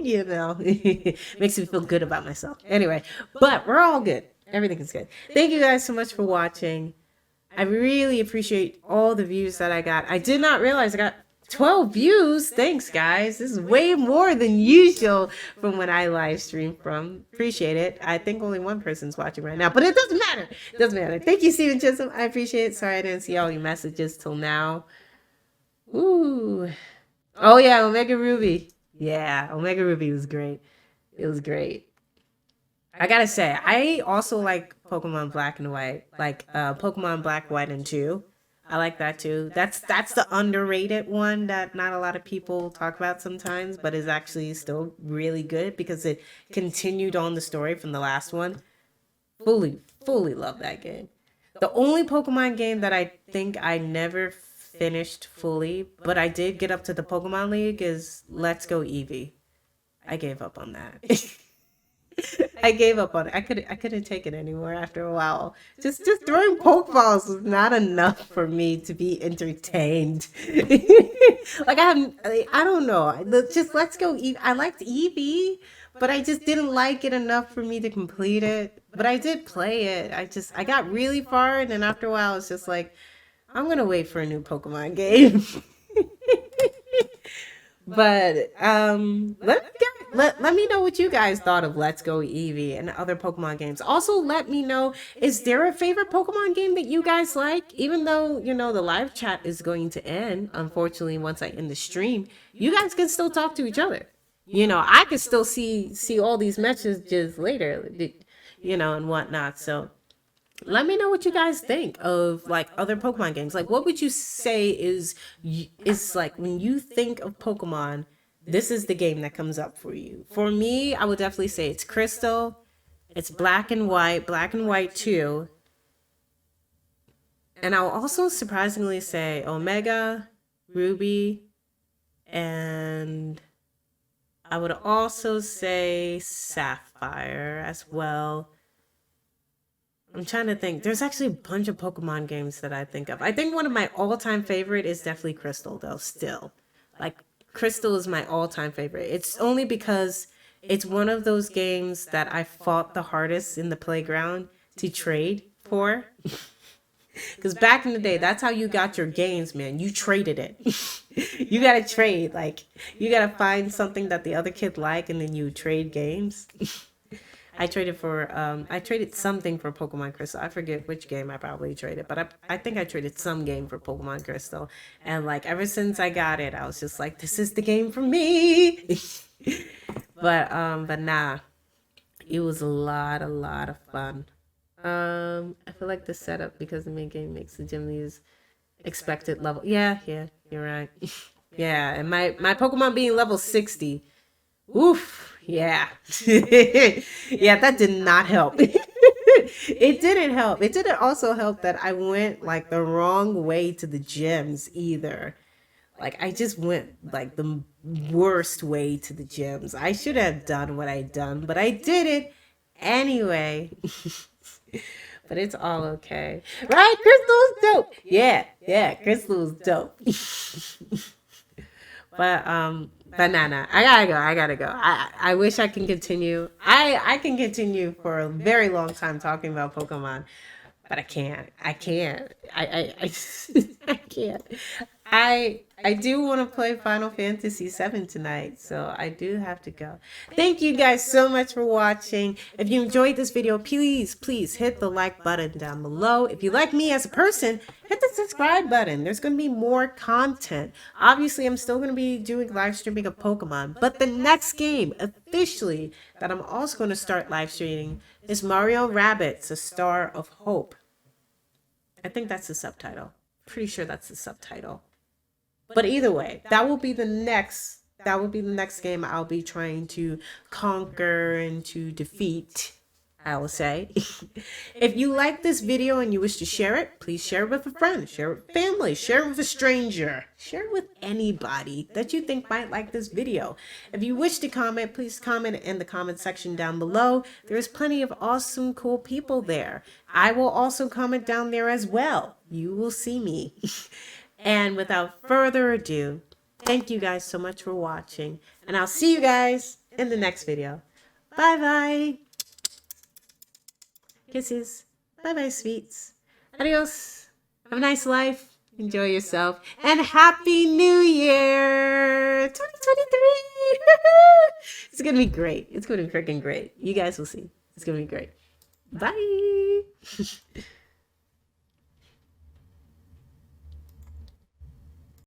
Makes me feel good about myself. Anyway, but we're all good. Everything is good. Thank you guys so much for watching. I really appreciate all the views that I got. I did not realize I got 12 views. Thanks, guys. This is way more than usual from when I live stream from. Appreciate it. I think only one person's watching right now, but it doesn't matter. It doesn't matter. Thank you, Steven Chisholm. I appreciate it. Sorry I didn't see all your messages till now. Ooh. Oh, yeah, Omega Ruby. Yeah, Omega Ruby was great. It was great. I gotta say, I also like Pokemon Black and White, like Pokemon Black, White, and 2. I like that too. That's the underrated one that not a lot of people talk about sometimes, but is actually still really good because it continued on the story from the last one. Fully love that game. The only Pokemon game that I think I never finished fully, but I did get up to the Pokemon League is Let's Go Eevee. I gave up on that. I gave up on it. I couldn't take it anymore after a while. Just throwing Pokeballs was not enough for me to be entertained. Like I don't know. Just Let's Go Eevee. I liked Eevee, but I just didn't like it enough for me to complete it. But I did play it. I got really far, and then after a while, it's just like I'm gonna wait for a new Pokemon game. But let me know what you guys thought of Let's Go Eevee and other Pokemon games. Also, let me know, is there a favorite Pokemon game that you guys like? Even though, you know, the live chat is going to end, unfortunately, once I end the stream, you guys can still talk to each other. You know, I can still see all these messages later, you know, and whatnot. So let me know what you guys think of like other Pokemon games. Like, what would you say is like when you think of Pokemon, this is the game that comes up for you. For me, I would definitely say it's Crystal, it's Black and White 2, and I'll also surprisingly say Omega, Ruby, and I would also say Sapphire as well. I'm trying to think. There's actually a bunch of Pokemon games that I think of. I think one of my all-time favorite is definitely Crystal, though, still. Like, Crystal is my all-time favorite. It's only because it's one of those games that I fought the hardest in the playground to trade for. Because back in the day, that's how you got your games, man. You traded it. You gotta trade. Like, you gotta find something that the other kid like, and then you trade games. I traded something for Pokemon Crystal. I forget which game I probably traded, but I think I traded some game for Pokemon Crystal. And like ever since I got it, I was just like, this is the game for me. But nah, it was a lot of fun. I feel like the setup because the main game makes the gym leaders expected level. Yeah, you're right. Yeah, and my Pokemon being level 60. Oof, yeah. Yeah, that did not help. It didn't help. It didn't also help that I went like the wrong way to the gyms either. Like I just went like the worst way to the gyms. I should have done what I done, but I did it anyway. But it's all okay. Right? Crystal's dope. Yeah, Crystal's dope. But nah. I gotta go. I wish I can continue. I can continue for a very long time talking about Pokemon, but I can't. I can't. I can't. I do want to play Final Fantasy VII tonight, so I do have to go. Thank you guys so much for watching. If you enjoyed this video, please hit the like button down below. If you like me as a person, hit the subscribe button. There's going to be more content. Obviously, I'm still going to be doing live streaming of Pokemon, but the next game officially that I'm also going to start live streaming is Mario Rabbids, A Star of Hope. I think that's the subtitle. Pretty sure that's the subtitle. But either way, that will be the next game I'll be trying to conquer and to defeat, I will say. If you like this video and you wish to share it, please share it with a friend, share it with family, share it with a stranger, share it with anybody that you think might like this video. If you wish to comment, please comment in the comment section down below. There's plenty of awesome, cool people there. I will also comment down there as well. You will see me. And without further ado, thank you guys so much for watching, and I'll see you guys in the next video. Bye. Kisses. Bye, sweets. Adios. Have a nice life. Enjoy yourself. And Happy New Year 2023. It's going to be great. It's going to be freaking great. You guys will see. It's going to be great. Bye.